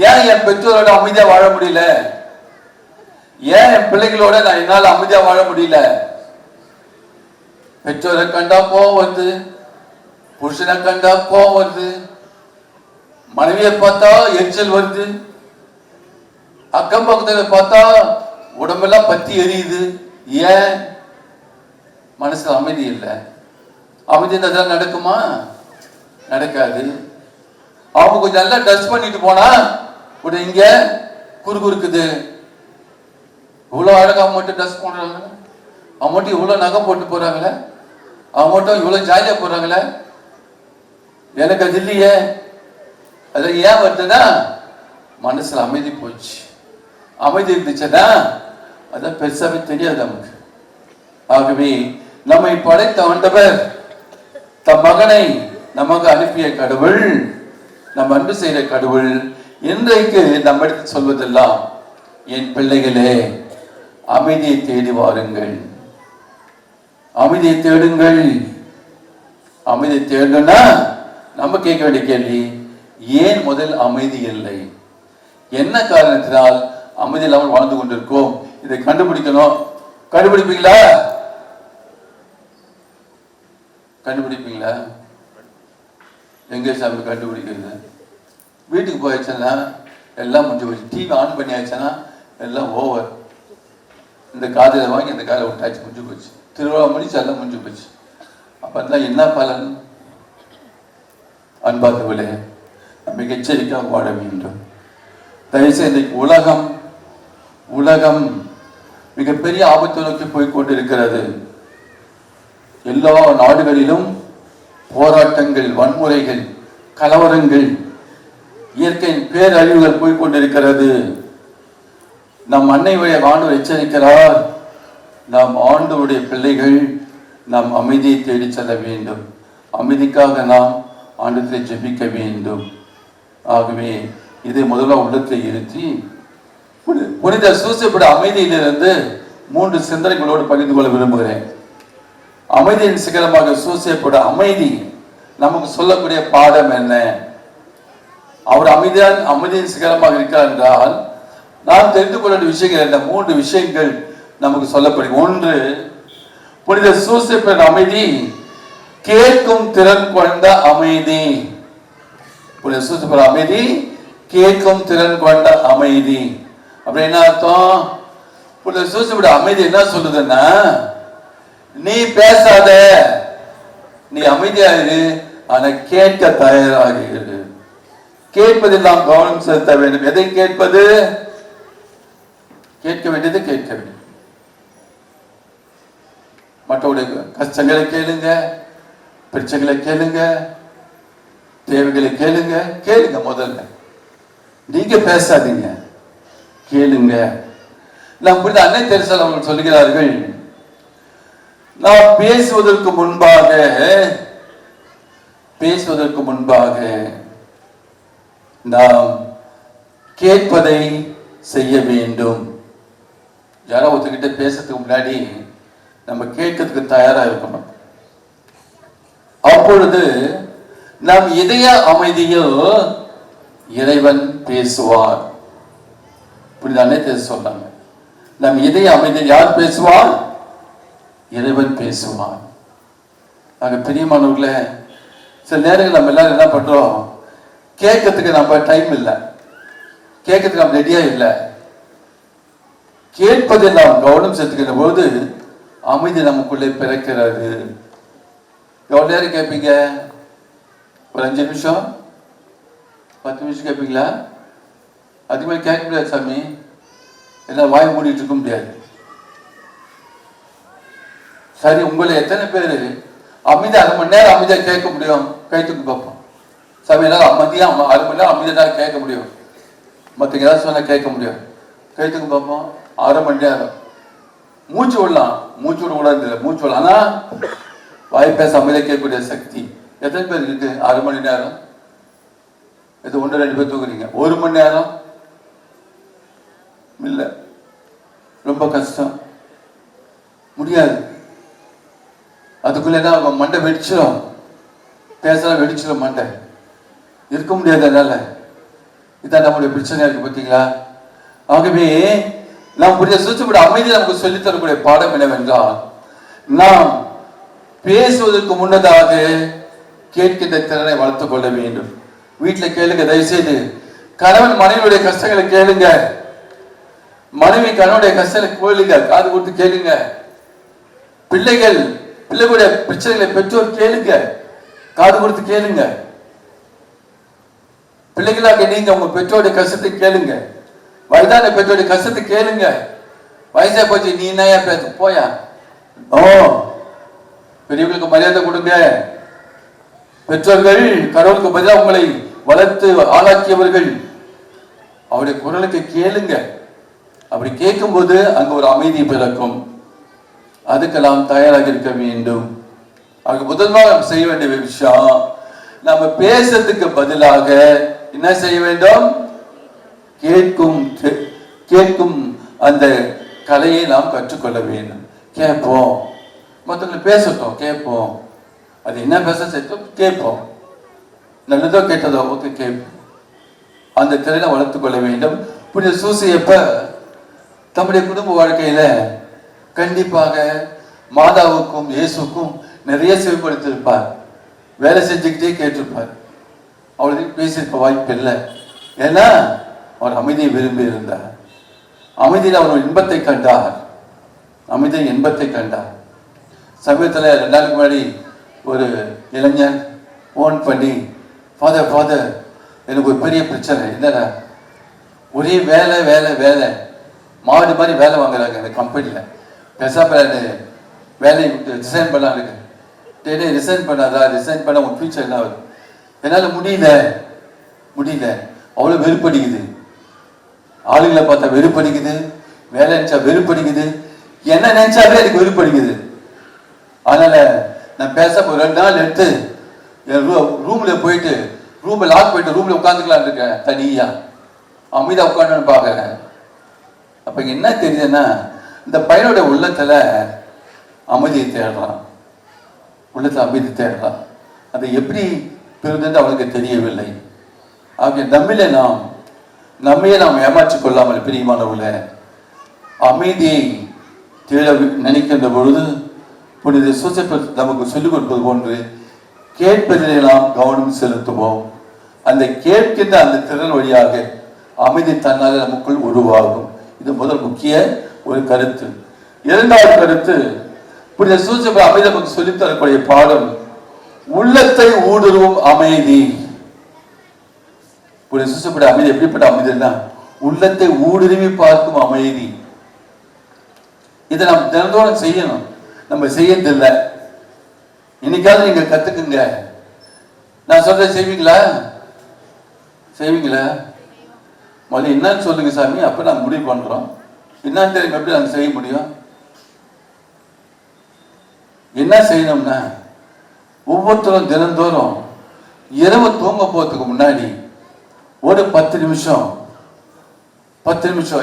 ஏன் என் பெற்றோரோட அமைதியா வாழ முடியல, ஏன் என் பிள்ளைகளோட நான் என்னால அமைதியா வாழ முடியல. பெற்றோரை கண்டா கோவம் வருது, புருஷனை கண்டா கோவம் வருது, மனைவியை பார்த்தா எரிச்சல் வருது, அக்கம் பக்கத்துல பார்த்தா உடம்பெல்லாம் பத்தி எரியுது. ஏன்? மனசுல அமைதி இல்லை. அமைதி இருந்தா நடக்குமா? நடக்காது. அவங்க கொஞ்சம் நல்லா ட்ரெஸ் பண்ணிட்டு போனா கூட இங்க குறுக்குது. இவ்வளவு அழகா மட்டும் ட்ரெஸ் போடுறாங்க, அவங்க மட்டும் இவ்வளவு நகை போட்டு போறாங்களே, அவங்க மட்டும் இவ்வளவு ஜாலியா போறாங்களே, எனக்கு அது இல்லையே. அது ஏன் வருதுன்னா மனசுல அமைதி போச்சு. அமைதி இருந்துச்சுன்னா அதான் பெருசாவே தெரியாது நமக்கு. ஆகவே நம்மை படைத்த ஆண்டவர் தம் மகனை நமக்கு அனுப்பிய கடவுள், நம் அன்பு செய்த கடவுள் இன்றைக்கு நம்ம எடுத்து சொல்வதெல்லாம், என் பிள்ளைகளே அமைதியை தேடி வாருங்கள், அமைதியை தேடுங்கள். அமைதியை தேடணும்னா நம்ம கேட்க வேண்டிய கேள்வி, ஏன் முதல் அமைதி இல்லை, என்ன காரணத்தினால் அமைதி இல்லாமல் வாழ்ந்து கொண்டிருக்கோம், இதை கண்டுபிடிக்கணும். கண்டுபிடிப்பீங்களா? கண்டுபிடிப்பீங்களா? எங்க சாமி கண்டுபிடிக்கிறது? வீட்டுக்கு போயிடுச்சுன்னா எல்லாம் முடிஞ்சு போச்சு. டிவி ஆன் பண்ணி ஆயிடுச்சுன்னா எல்லாம் ஓவர். இந்த காதில் வாங்கி இந்த காதில் விட்டாச்சு, முடிஞ்சு போச்சு. திருவிழா முடிச்சு எல்லாம் முடிஞ்சு போச்சு. அப்பதான் என்ன பலன்? அன்பார்ந்தவர்களே, நம்ம எச்சரிக்கையாக வாழ வேண்டும். தயவுசெய்து இன்றைக்கு உலகம் மிகப்பெரிய ஆபத்தை நோக்கி போய்கொண்டிருக்கிறது. எல்லா நாடுகளிலும் போராட்டங்கள், வன்முறைகள், கலவரங்கள், இயற்கையின் பேரழிவுகள் போய்கொண்டிருக்கிறது. நம் அன்னை வழியை ஆண்டவர் எச்சரிக்கிறார், நாம் ஆண்டவருடைய பிள்ளைகள், நாம் அமைதியை தேடி செல்ல வேண்டும். அமைதிக்காக நாம் ஆண்டவரை ஜெபிக்க வேண்டும். ஆகவே இதை முதல்ல உள்ளத்தில் இருத்தி புனித சூசைப்பட அமைதியிலிருந்து 3 சிந்தனைகளோடு பகிர்ந்து கொள்ள விரும்புகிறேன். அமைதியின் சிகரமாக சூசைப்பட அமைதி நமக்கு சொல்லக்கூடிய பாடம் என்ன? அவர் அமைதியின் சிகரமாக இருக்கிறார் என்றால் நாம் தெரிந்து கொள்ள வேண்டிய விஷயங்கள் என்ன? 3 விஷயங்கள் நமக்கு சொல்லப்படும். 1, புனித சூசைப்பட அமைதி கேட்கும் திறன் கொண்ட அமைதி. புனித சூசைப்பட அமைதி கேட்கும் திறன் கொண்ட அமைதி. அப்படி என்ன அர்த்தம்? புனித சூசைப்பட அமைதி என்ன சொல்லுதுன்னா, நீ பேசாத, நீ அமைதியா இரு, ஆனா கேட்க தயாராக இரு. கேட்பதில் நாம் கவனம் செலுத்த வேண்டும். எதை கேட்பது? கேட்க வேண்டியது கேட்க வேண்டும். மற்றவருடைய கஷ்டங்களை கேளுங்க, பிரச்சனைகளை கேளுங்க, தேவைகளை கேளுங்க. கேளுங்க முதல்ல, நீங்க பேசாதீங்க, கேளுங்க. நாம் புரிந்த அன்னை தெரசா அவர்கள் சொல்லுகிறார்கள், நாம் பேசுவதற்கு முன்பாக நாம் கேட்பதை செய்ய வேண்டும். யாரோ ஒருத்தர்கிட்ட பேசுறதுக்கு முன்னாடி நம்ம கேட்கறதுக்கு தயாரா இருக்கணும். அப்பொழுது நாம் இதய அமைதியோ இறைவன் பேசுவார். புரியுது? அன்னை தெரசா சொல்றாங்க, நம் இதய அமைதி யார் பேசுவார்? இறைவன் பேசுவார். ஆக பிரியமானவர்களே, சில நேரங்கள் நம்ம எல்லாரும் என்ன பண்றோம், கேட்கறதுக்கு நம்ம டைம் இல்லை, கேட்கறதுக்கு நம்ம ரெடியா இல்லை. கேட்பதை நாம் கவனம் செலுத்துகிற போது அமைதி நமக்குள்ளே பிறக்கிறது. எவ்வளவு நேரம் கேட்பீங்க? ஒரு 5 நிமிஷம், 10 நிமிஷம் கேட்பீங்களா? அதுக்கு மேலே கேட்க முடியாது சாமி, எல்லாம் வாய் மூடிட்டு இருக்க முடியாது. சரி, உங்களை எத்தனை பேர் அமைதியா 1/2 மணி நேரம் அமைதியா கேட்க முடியும்? கைத்துக்கு பார்ப்போம். சமையல அமைதியா 1/2 மணி நேரம் அமைதியா தான் கேட்க முடியும். மற்ற ஏதாவது சொன்னா கேட்க முடியும். கைத்துக்கு பார்ப்போம். 1/2 மணி நேரம் மூச்சு விடலாம். மூச்சு விடக்கூடாது, மூச்சு விடலாம். ஆனா வாய் பேச அமைதியா கேட்கக்கூடிய சக்தி எத்தனை பேர் இருக்கு? 1/2 மணி நேரம். இது 1-2 பேர் தூக்குறீங்க. 1 மணி நேரம் இல்ல, ரொம்ப கஷ்டம், முடியாது. அதுக்குள்ள என்ன மண்டை வெடிச்சிடும், பேசலாம் வெடிச்சிடும், மண்டை இருக்க முடியாது. அதனால இதான் நம்முடைய பிரச்சனையா இருக்கு, பார்த்தீங்களா? ஆகவே நாம் புரிய சுத்தப்பட அமைதி நமக்கு சொல்லித் தரக்கூடிய பாடம் என்னவென்றால், நாம் பேசுவதற்கு முன்னதாக கேட்கின்ற திறனை வளர்த்துக் கொள்ள வேண்டும். வீட்டுல கேளுங்க, தயவுசெய்து. கணவன் மனைவியுடைய கஷ்டங்களை கேளுங்க, மனைவி கணவனுடைய கஷ்டங்களை கேளுங்க, காது கொடுத்து கேளுங்க. பிள்ளைகளுடைய பிரச்சனைகளை பெற்றோர் கேளுங்க, காது கொடுத்து கேளுங்க. பிள்ளைகளாக நீங்க உங்க பெற்றோருடைய கஷ்டத்தை கேளுங்க. வயதான பெற்றோருடைய கஷ்டத்தை கேளுங்க. வயசா போச்சு, நீ என்ன பேச போயா? ஓ, பெரியவர்களுக்கு மரியாதை கொடுங்க. பெற்றோர்கள் கடவுளுக்கு பதிலாக உங்களை வளர்த்து ஆளாக்கியவர்கள், அவருடைய குரலுக்கு கேளுங்க. அப்படி கேட்கும் போது அங்க ஒரு அமைதி பிறக்கும். அதுக்கு நாம் தயாராக இருக்க வேண்டும். அங்க முதல்வாக நாம் செய்ய வேண்டிய விஷயம், நம்ம பேசுறதுக்கு பதிலாக என்ன செய்ய வேண்டும்? கேட்கும் அந்த கலையை நாம் கற்றுக்கொள்ள வேண்டும். கேட்போம், மற்றவங்களை பேசட்டும், கேட்போம். அது என்ன பேச செய்யட்டும், கேட்போம். நல்லதோ கேட்டதோ ஓகே, கேட்போம். அந்த திறனை வளர்த்துக் கொள்ள வேண்டும். புனித சூசையப்ப தம்முடைய குடும்ப வாழ்க்கையில கண்டிப்பாக மாதாவுக்கும் இயேசுக்கும் நிறைய செவிப்படுத்திருப்பார். வேலை செஞ்சுக்கிட்டே கேட்டிருப்பார். அவளுக்கு பேசியிருக்க வாய்ப்பு இல்லை. ஏன்னா அவர் அமைதியை விரும்பி இருந்தார். அமைதியில் அவர் இன்பத்தை கண்டார். அமைதியை இன்பத்தை கண்டார். சமயத்தில் 2 நாளுக்கு முன்னாடி ஒரு இளைஞன் ஃபோன் பண்ணி, ஃபாதர் எனக்கு ஒரு பெரிய பிரச்சனை. என்னடா? ஒரே வேலை வேலை வேலை, மாடு மாதிரி வேலை வாங்குறாங்க இந்த கம்பெனியில். பெசாப்ப வேலையை விட்டு ரிசைன் பண்ணாங்க. டெய்லி ரிசைன் பண்ணாதா? ரிசைன் பண்ண உன் ஃபியூச்சர் என்ன ஆகுது? என்னால் முடியல, அவ்வளோ வெறுப்படிக்குது. ஆளுங்களை பார்த்தா வெறுப்படிக்குது, வேலை நினைச்சா வெறுப்படிக்குது, என்ன நினைச்சாவே எனக்கு வெறுப்படிக்குது. அதனால நான் பேச ஒரு 2 நாள் எடுத்து என் ரூம்ல போயிட்டு ரூம்ல லாக் போயிட்டு ரூம்ல உட்காந்துக்கலாம் இருக்கேன். தனியா அமைதியா உட்காந்து பார்க்கறேன். அப்ப என்ன தெரியுதுன்னா, இந்த பையனோட உள்ளத்துல அமைதியை தேடுறான். உள்ளத்துல அமைதி தேடுறான். அதை எப்படி பெறுதுன்னு அவனுக்கு தெரியவில்லை. ஆகிய நம்மையே நாம் ஏமாற்றிக் கொள்ளாமல் பிரியமானவர்களே, அமைதியை தேட நினைக்கின்ற பொழுது புனித சூசைப்பர் நமக்கு சொல்லிக் கொடுப்பது போன்று கேட்பதிலே நாம் கவனம் செலுத்துவோம். அந்த கேட்கின்ற அந்த திறன் வழியாக அமைதி தன்னால் நமக்குள் உருவாகும். இது முதல் முக்கிய ஒரு கருத்து. 2வது கருத்து, புனித சூசைப்பர் அமைதி நமக்கு சொல்லித் தரக்கூடிய பாடம் உள்ளத்தை ஊடுருவும் அமைதி. புனித சூசைப்பர் அமைதி எப்படிப்பட்ட அமைதினா, உள்ளத்தை ஊடுருவி பார்க்கும் அமைதி. இதை நாம் தினந்தோறும் செய்யணும். நம்ம செய்யறதில்லை. இன்னைக்காவது நீங்க கத்துக்குங்க. நான் சொல்றேன், செய்வீங்களா? முதல்ல என்னன்னு சொல்லுங்க சாமி, அப்ப நாங்க முடிவு பண்றோம். என்னன்னு தெரியும், எப்படி நாங்க செய்ய முடியும்? என்ன செய்யணும்னா, ஒவ்வொருத்தரும் தினந்தோறும் இரவு தூங்க போறதுக்கு முன்னாடி ஒரு 10 நிமிஷம்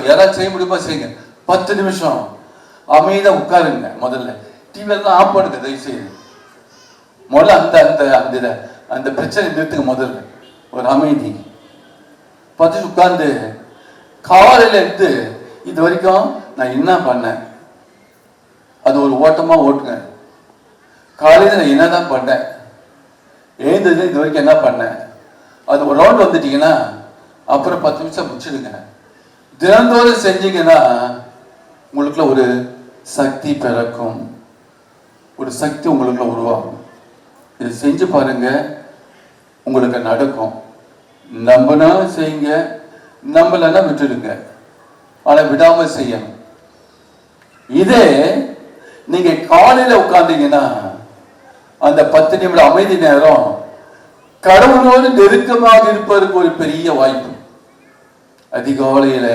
யாராவது செய்ய முடியுமா? செய்யுங்க. 10 நிமிஷம் அமைதியா உட்காருங்க. முதல்ல டிவி எல்லாம் ஆஃப் பண்ணுங்க தயவுசெய்து. முதல்ல அந்த அந்த பிரச்சனை நிறுத்துங்க. முதல்ல ஒரு அமைதி 10 உட்கார்ந்து காலையில இருந்து இது வரைக்கும் நான் என்ன பண்ணேன், அது ஒரு ஓட்டமா ஓட்டுங்க. காலையில நான் என்னதான் பண்ணேன், எழுந்தது இது வரைக்கும் என்ன பண்ணேன், அது ஒரு ரவுண்ட் வந்துட்டீங்கன்னா அப்புறம் 10 நிமிஷம் முடிச்சிடுங்க. தினந்தோறும் செஞ்சீங்கன்னா உங்களுக்குள்ள ஒரு சக்தி பிறக்கும், ஒரு சக்தி உங்களுக்குள்ள உருவாகும். இதை செஞ்சு பாருங்க, உங்களுக்கு நடக்கும். நம்பினா செய்யுங்க, நம்பலன்னா விட்டுடுங்க. ஆனா விடாம செய்யணும். இதே நீங்க காலையில உட்கார்ந்தீங்கன்னா அந்த 10 நிமிட அமைதி நேரம் கடவுளோடு நெருக்கமாக இருப்பதற்கு ஒரு பெரிய வாய்ப்பு. அதிகாலையில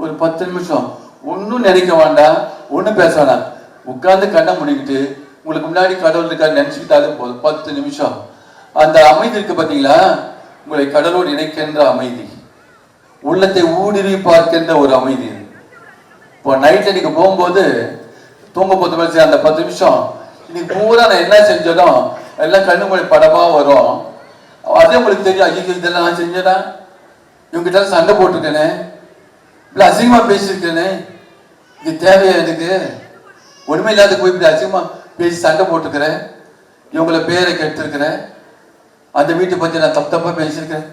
ஒரு 10 நிமிஷம் ஒன்னும் நினைக்க வேண்டாம், ஒன்னும் பேச வேண்டாம், உட்கார்ந்து கண்ணை முடிக்கிட்டு உங்களுக்கு முன்னாடி கடவுள் இருக்காரு நினைச்சுக்கிட்டாலும் போதும். 10 நிமிஷம் அந்த அமைதி இருக்கு பார்த்தீங்களா, உங்களை கடவுளோடு இணைக்கின்ற அமைதி, உள்ளத்தை ஊடுருவி பார்க்கின்ற ஒரு அமைதி. இப்போ நைட்ல நீங்க போகும்போது தூங்க போது அந்த 10 நிமிஷம் இன்னைக்கு பூரா நான் என்ன செஞ்சதும் எல்லாம் கண்ணு மொழி படமா வரும். அதே உங்களுக்கு தெரியும், ஐயோ இதெல்லாம் நான் செஞ்சேனா, இவங்கிட்ட சண்டை போட்டிருக்கேனே, இப்படி அசிங்கமா பேசியிருக்கேனே, இது தேவையா எனக்கு, ஒண்ணுமே இல்லாத போய் இப்படி அசிங்கமா பேசி சண்டை போட்டுக்கிறேன், இவங்களை பேரை கெடுத்திருக்கிறேன், அந்த வீட்டை பத்தி நான் தப்பா பேசியிருக்கேன்,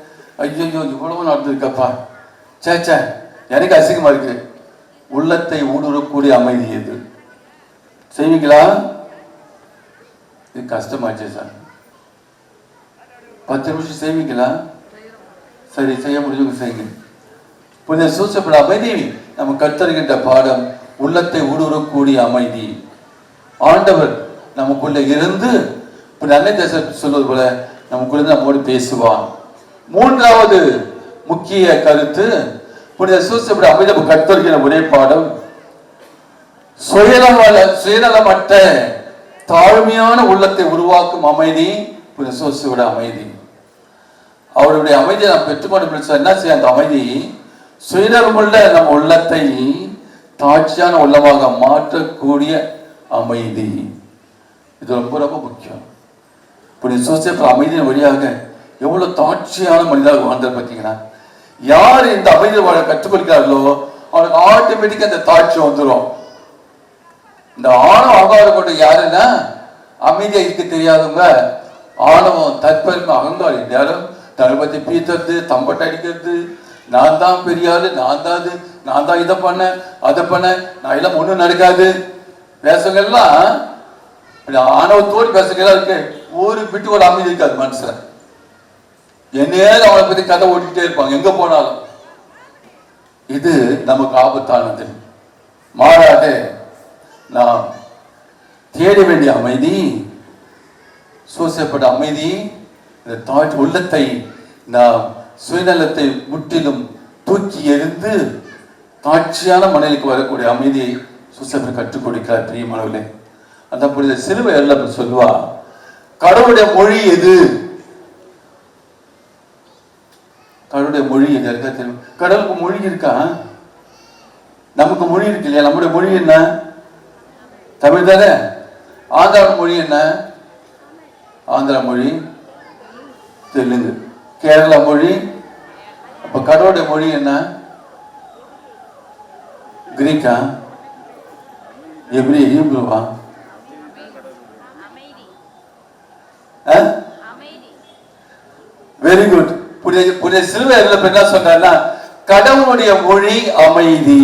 ஐயோ இவ்வளவு நடந்திருக்கப்பா, சேச்சே எனக்கு அசிங்கமா இருக்கு. உள்ளத்தை ஊடுருவக்கூடிய அமைதி எது? செய்வீங்களா? இது கஷ்டமாச்சு சார். 10 நிமிஷம் செய்வீங்களா? சரி, செய்ய முடிஞ்சவங்க செய்யுங்க. புனித சூசப்பட அமைதி நம்ம கற்றுகின்ற பாடம் உள்ளத்தை ஊடுருவக்கூடிய அமைதி. ஆண்டவர் நமக்குள்ள இருந்து அன்னை தேச சொல்வது போல நமக்குள்ள நம்மோடு பேசுவான். மூன்றாவது முக்கிய கருத்து புனித சூசப்பட அமைதி நம்ம கற்றுகிற ஒரே பாடம் சுயநலமற்ற தாழ்மையான உள்ளத்தை உருவாக்கும் அமைதி. புனித சூசப்பட அமைதி அவருடைய அமைதியை நாம் பெற்றுக்கொண்டு என்ன செய்ய, அந்த அமைதி சுயநலமுள்ள நம்ம உள்ளத்தை தாட்சியான உள்ளமாக மாற்றக்கூடிய அமைதி. இது ரொம்ப ரொம்ப முக்கியம். புனித சூசப்பட அமைதியின் வழியாக எவ்வளவு தாட்சியான மனிதர்கள் வாழ்ந்தது பார்த்தீங்கன்னா, யார் இந்த அமைதியை வாழ கற்றுக்கொள்கிறார்களோ அவனுக்கு ஆட்டோமேட்டிக்கா அந்த தாட்சி வந்துடும். இந்த ஆணவம் அகங்காரம் கொண்டு யாருன்னா அமைதியா இருக்க தெரியாதவங்க, ஆணவம் தற்பெருமை அகங்காரம், யாரும் தன்னை பத்தி பீத்துறது, தம்பட்டை அடிக்கிறது, நான் தான் பெரிய ஆளு, நான் தான் இதை பண்ண அதை பண்ண, நான் எல்லாம் ஒண்ணும் நடக்காது பேசுங்க எல்லாம் ஆணவத்தோடு பேசுகிறதா இருக்கு. ஒரு விட்டு ஒரு அமைதி இருக்காது மனுஷன். என்னையாவது அவனை பத்தி கதை ஓட்டிக்கிட்டே இருப்பாங்க எங்க போனாலும். இது நமக்கு ஆபத்தானது. மாறாக நாம் தேட வேண்டிய அமைதி, சூசப்பட்ட அமைதி, இந்த உள்ளத்தை நாம் சுயநலத்தை முற்றிலும் தூக்கி எறிந்து தாட்சியான மனநிலைக்கு வரக்கூடிய அமைதியை சூசப்பட கற்றுக் கொடுக்கிறார். பிரியமானவர்களே, அந்த புனித சிலுவை எல்லாம் சொல்லுவா, கடவுளுடைய மொழி எது? கடவுளுடைய மொழி எது இருக்கா தெரியும்? கடவுளுக்கு மொழி இருக்கா? நமக்கு மொழி இருக்கு இல்லையா? நம்முடைய மொழி என்ன? தமிழ் தானே. ஆந்திரா மொழி என்ன? ஆந்திரா மொழி, தெலுங்கு, கேரளா மொழி. அப்ப கடவுளுடைய மொழி என்ன? கிரீக்கா, எப்படி, ஹீப்ருவா? Very good. புனித சிலுவை என்ன சொல்றாருன்னா, கடவுளுடைய மொழி அமைதி.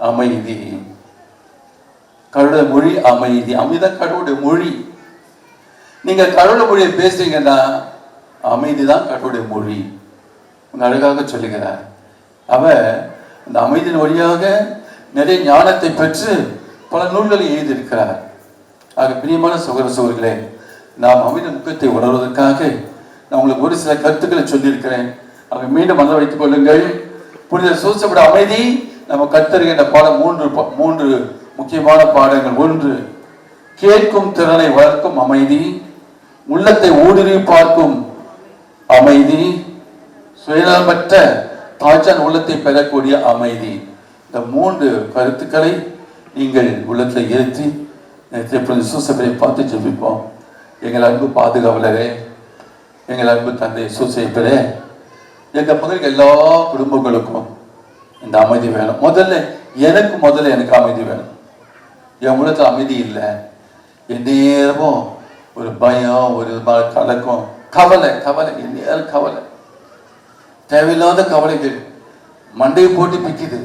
அமைதி, கடவுளுடைய மொழி அமைதி. அமைதிதான் கடவுளுடைய மொழி. நீங்க கடவுளுடைய மொழியை பேசுறீங்கன்னா அமைதி தான் கடவுளுடைய மொழி. அழகாக சொல்லுகிறார். அவர் அந்த அமைதியின் வழியாக நிறைய ஞானத்தை பெற்று பல நூல்களை எழுதியிருக்கிறார். ஆக பிரியமான சகோதர சகோதரிகளே, நாம் அமைதி முக்கியத்தை உணர்வதற்காக நான் உங்களுக்கு ஒரு சில கருத்துக்களை சொல்லியிருக்கிறேன். ஆக மீண்டும் மனதில் வைத்துக் கொள்ளுங்கள். புனித சூசப்பட அமைதி நம்ம கற்றுகின்ற பாடம் மூன்று முக்கியமான பாடங்கள். ஒன்று, கேட்கும் திறனை வளர்க்கும் அமைதி, உள்ளத்தை ஊடுருவி பார்க்கும் அமைதி, சுயநலமற்ற தாழ்ச்சான் உள்ளத்தை பெறக்கூடிய அமைதி. இந்த 3 கருத்துக்களை நீங்கள் உள்ளத்தில் ஏற்றி சூசப்பரை பார்த்து ஜெபிப்போம். எங்கள் அன்பு பாதுகாவலரே, எங்கள் அன்பு தந்தை சூசைப்பரே, எங்கள் பகுதியில் எல்லா குடும்பங்களுக்கும் இந்த அமைதி வேணும். முதல்ல எனக்கு அமைதி வேணும். என் உள்ளத்தில் அமைதி இல்லை. என் நேரமும் ஒரு பயம், ஒரு கலக்கம், கவலை, என் நேரம் கவலை, தேவையில்லாத கவலைகள் மண்டையை போட்டு பிக்குது.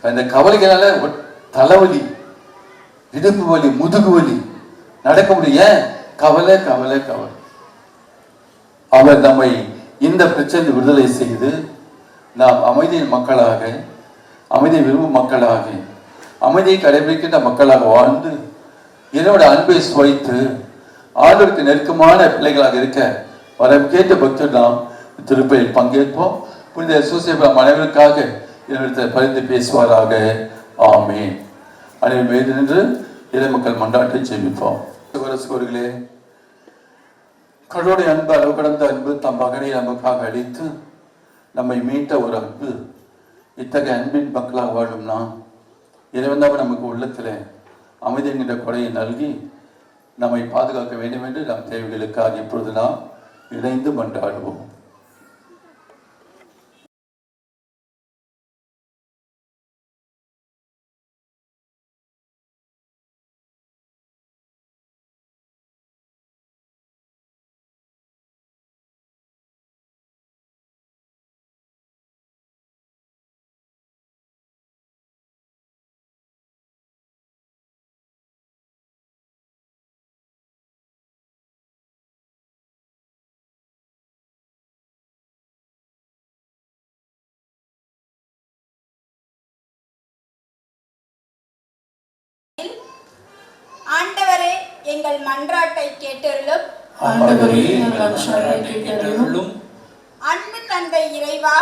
அந்த கவலைகளால தலைவலி, இடுப்பு வலி, முதுகு வலி, நடக்க முடியும். கவலை கவலை கவலை. அவர் நம்மை இந்த பிரச்சனை விடுதலை செய்து நாம் அமைதியின் மக்களாக, அமைதியை விரும்பும் மக்களாக அமைதியை கடைபிடிக்கின்ற மக்களாக வாழ்ந்து என்னோட அன்பை சுவைத்து ஆண்டவருக்கு நெருக்கமான பிள்ளைகளாக இருக்க வரம் கேட்ட பக்தர் நாம் திருப்பலியில் பங்கேற்போம். புனித சூசேப்பு அனைவருக்காக என்னிடத்தில் பரிந்து பேசுவாராக. ஆமென். அனைவரும் மீது நின்று இறைமக்கள் மன்றாட்டை ஜெபிப்போம். சகோதரர்களே, கடவுளுடைய அன்பு, அளவு கடந்த அன்பு, தம் மகனை நமக்காக அளித்து நம்மை மீட்ட ஒரு அன்பு. இத்தகைய அன்பின் மக்களாக வாழும்னா இறைவன் தான் நமக்கு உள்ளத்தில் அமைதி என்கின்ற கொடையை நல்கி நம்மை பாதுகாக்க வேண்டும் என்று நம் தேவைகளுக்காக இப்பொழுது நாம் இணைந்து மன்றாடுவோம். ஆண்டவரே, எங்கள் மன்றாட்டை கேட்டருளும். ஆண்டவரே, எங்கள் மன்றாட்டை கேட்டருளும். அன்பு தந்தை இறைவா,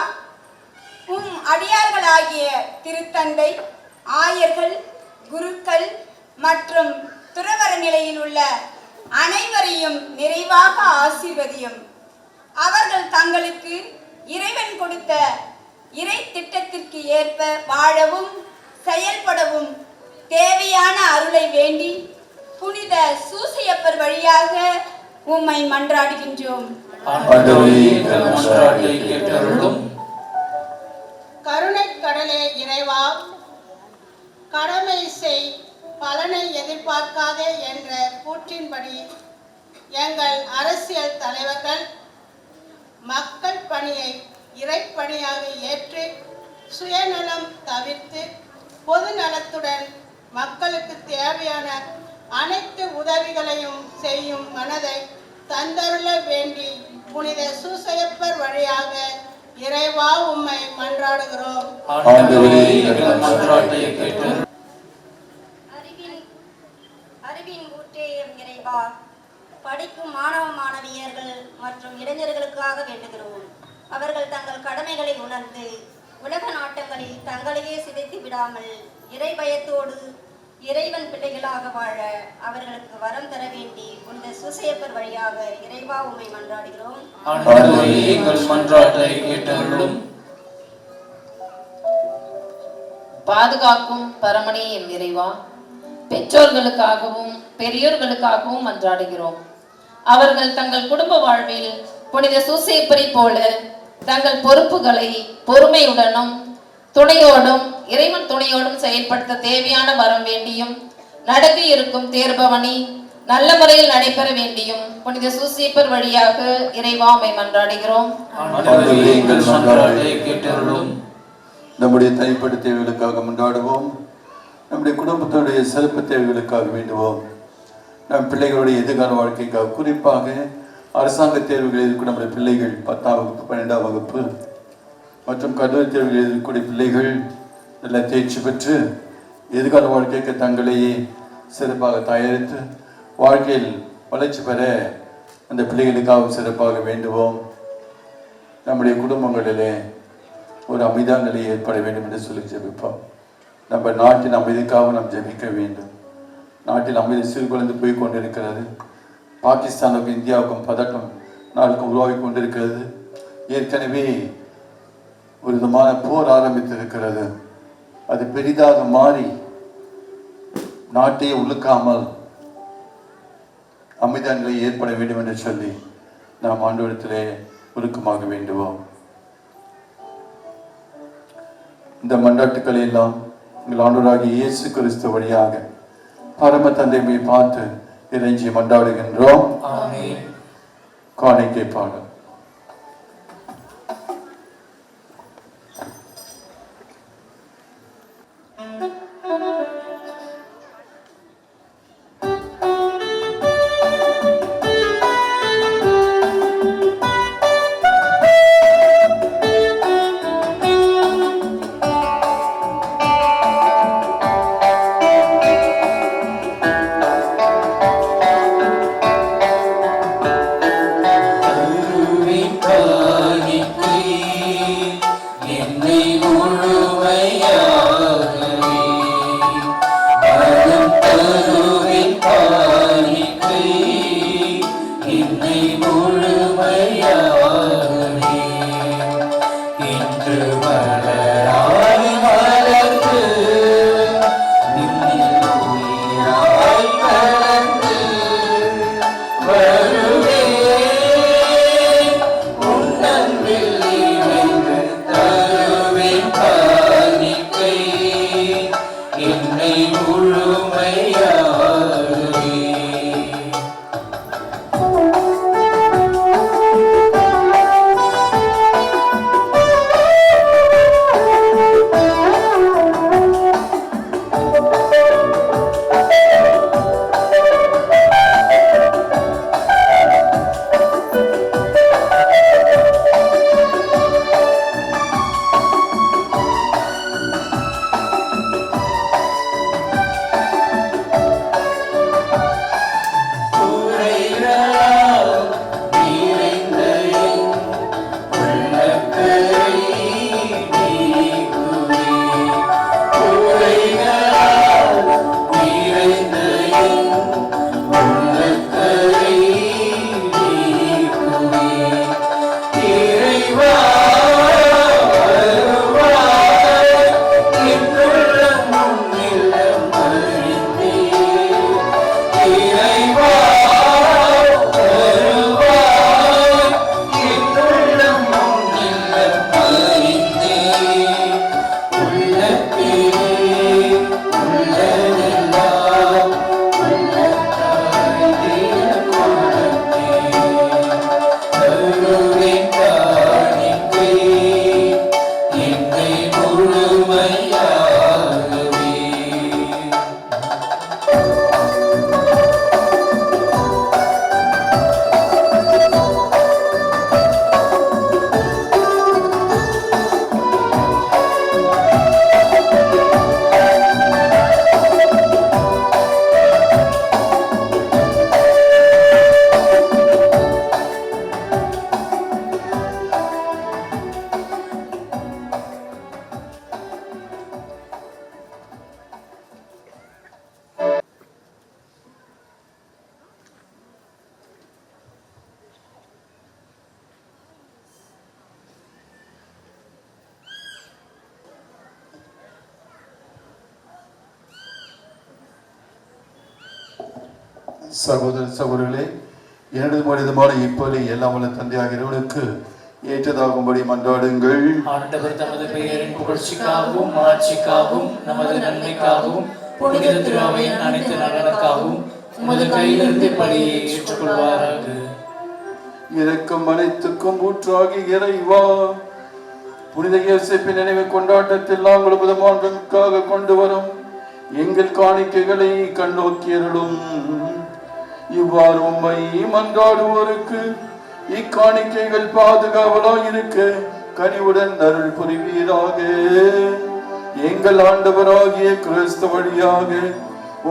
உம் அடியார்களாகிய திருத்தந்தை, ஆயர்கள், குருக்கள் மற்றும் துறவற நிலையில் உள்ள அனைவரையும் நிறைவாக ஆசீர்வதியும். அவர்கள் தங்களுக்கு இறைவன் கொடுத்த இறை திட்டத்திற்கு ஏற்ப வாழவும் செயல்படவும் தேவையான அருளை வேண்டி புனித சூசையப்பர் வழியாக உம்மை மன்றாடுகின்றோம். கருணை கடலே இறைவா, கடமை செய் பலனை எதிர்பார்க்காதே என்ற கூற்றின்படி எங்கள் அரசியல் தலைவர்கள் மக்கள் பணியை இறைப்பணியாக ஏற்று சுயநலம் தவிர்த்து பொது நலத்துடன் மக்களுக்கு தேவையான அனைத்து உதவிகளையும் செய்யும் மனதை தந்தருள வேண்டி புனித சூசையப்பர் வழியாக இறைவா உம்மை மன்றாடுகிறோம். அறிவின் ஊற்றே இறைவா, படிக்கும் மாணவ மாணவியர்கள் மற்றும் இளைஞர்களுக்காக வேண்டுகிறோம். அவர்கள் தங்கள் கடமைகளை உணர்ந்து உலக நாட்டங்களில் தங்களையே சிதைத்து விடாமல் இறை பயத்தோடு இறைவன் பிள்ளைகளாக வாழ அவர்களுக்கு வரம் தர வேண்டி புனித சூசையப்பர் வழியாக இறைவா உம்மை மன்றாடுகிறோம். பாதுகாக்கும் பரமனே என் இறைவா, பெற்றோர்களுக்காகவும் பெரியோர்களுக்காகவும் மன்றாடுகிறோம். அவர்கள் தங்கள் குடும்ப வாழ்வில் புனித சூசையப்பரை போல தங்கள் பொறுப்புகளை பொறுமையுடனும் துணையோடும் இறைவன் துணையோடும் செயல்படுத்த தேவையான வரம் வேண்டியும் நடக்க இருக்கும் தேர்பவனி நல்ல முறையில் நடைபெற வேண்டியும் புனித சூசையப்பர் வழியாக இறைவா உம்மை மன்றாடுகிறோம். நம்முடைய தனிப்பட்ட தேவைகளுக்காக மன்றாடுவோம். நம்முடைய குடும்பத்துடைய சிறப்பு தேவைகளுக்காக வேண்டுவோம். நம் பிள்ளைகளுடைய எதிர்கால வாழ்க்கைக்காக, குறிப்பாக அரசாங்க தேர்வுகள் எதிர்க்கும் நம்முடைய பிள்ளைகள் 10ஆம் வகுப்பு 12ஆம் வகுப்பு மற்றும் கல்லூரி தேர்வுகள் எதிர்க்கக்கூடிய பிள்ளைகள் நல்ல தேர்ச்சி பெற்று எதிர்கால வாழ்க்கைக்கு தங்களையே சிறப்பாக தயாரித்து வாழ்க்கையில் வளர்ச்சி பெற அந்த பிள்ளைகளுக்காக சிறப்பாக வேண்டுவோம். நம்முடைய குடும்பங்களிலே ஒரு அமைதியான நிலை ஏற்பட வேண்டும் என்று சொல்லி ஜெபிப்போம். நம்ம நாட்டின் அமைதிக்காக நாம் ஜெபிக்க வேண்டும். நாட்டில் அமைதி சீர்குலைந்து போய் கொண்டிருக்கிறது. பாகிஸ்தானுக்கும் இந்தியாவுக்கும் பதட்டம் நாளுக்கும் உருவாகி கொண்டிருக்கிறது. ஏற்கனவே ஒரு விதமான போர் ஆரம்பித்திருக்கிறது. அது பெரிதாக மாறி நாட்டையே உழுக்காமல் அமைதியான நிலை ஏற்பட வேண்டும் என்று சொல்லி நாம் ஆண்டவரிடத்திலே உருக்கமாக வேண்டுவோம். இந்த மன்றாட்டுக்களை எல்லாம் எங்கள் ஆண்டவராகிய இயேசு கிறிஸ்து வழியாக பரம தந்தையை பார்த்து இறைஞ்சி மன்றாடுகின்றோம். காணிக்கை பாடல். முழுமையாகவே சகோதர சகோதரர்களே, எனது மனிதமான இப்பொழுது எல்லாம் வல்ல தந்தையாக இறைவனுக்கு ஏற்றதாகும்படி மன்றாடுங்கள். ஆண்டவர் தமது பெயரின் புகழ்ச்சிக்காகவும் ஆட்சிக்காகவும் நமது நன்மைக்காகவும் புனித திருவையின் அனைத்து நலனுக்காகவும் உமது கையிலிருந்து பலியை ஏற்றுக்கொள்வாராக. இரக்கம் அனைத்துக்கும் ஊற்றாகி இறைவா, புனித யோசேப்பின் நினைவு கொண்டாட்டத்தில் நாங்கள் புதமான்களுக்காக கொண்டு வரும் எங்கள் காணிக்கைகளை கண்ணோக்கியருளும். இவ்வாறு உம்மை மன்றாடுவோருக்கு இக்காணிக்கைகள் பாதுகாவலாய் இருக்க கனிவுடன் அருள் புரிவீராக. எங்கள் ஆண்டவராகிய கிறிஸ்து வழியாக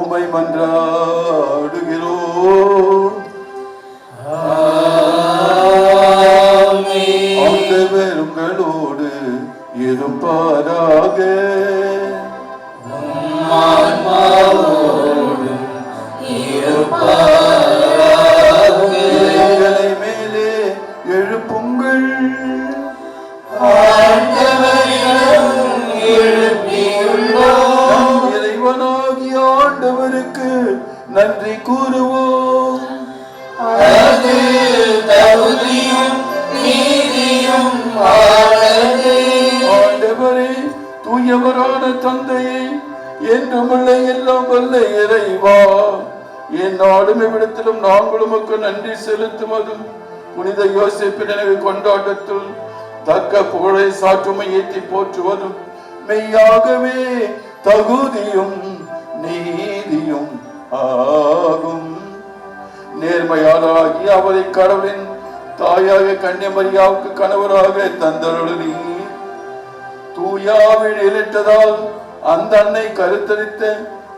உம்மை மன்றாடுகிறோம். ஆண்டவர் உங்களோடு இருப்பாராக. எங்களை மேலே எழுப்புங்கள். இறைவனாகிய ஆண்டவருக்கு நன்றி கூறுவோம். ஆண்டவரே, தூயவரான தந்தையே, என்றுமுள்ள எல்லாம் வல்ல இறைவா, என் நாடும் இவ்விடத்திலும் நாங்கள் உமக்கு நன்றி செலுத்துவதும் புனித யோசேப்பு நினைவு கொண்டாட்டத்தில் தக்க புகழை சாற்றுமை ஏற்றி போற்றுவதும் மெய்யாகவே தகுதியும் நீதியும் ஆகும். நேர்மையாளராகி அவரை கடவுளின் தாயாக கன்னிமரியாவுக்கு கணவராக தந்தருளி தூயாவில் இலிட்டதால் அந்த அன்னை கருத்தரித்த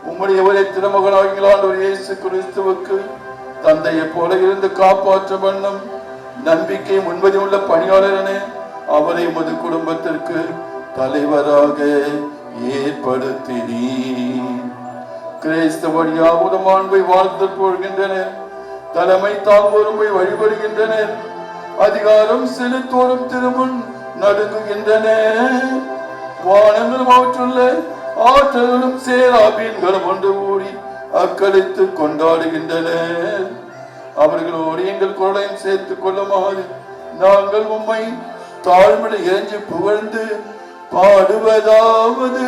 உம்முடைய ஒரே திருமகனாகிய இயேசு கிறிஸ்துவுக்கு தந்தையை போல இருந்து காப்பாற்ற வண்ணம் நம்பிக்கை முன்வதி உள்ள பணியாளரான அவரை உமது குடும்பத்திற்கு தலைவராக ஏற்படுத்தினீர். கிறிஸ்தவடியாவுடன் அன்பை வாழ்த்து போகின்றனர். தலைமை தாங்குவோரும் வழிபடுகின்றனர். அதிகாரம் செலுத்தோரும் திருமுன் நடுங்குகின்றனர். வானங்களும் அவற்றுள்ள ஆற்றல்களும் சேராபீன்களும் ஒன்று கூடி அக்களித்து கொண்டாடுகின்றனர். அவர்களோடு எங்கள் குரலையும் சேர்த்துக் கொள்ளுமாறு நாங்கள் உம்மை தாழ்மையை இறைஞ்சி புகழ்ந்து பாடுவதாவது: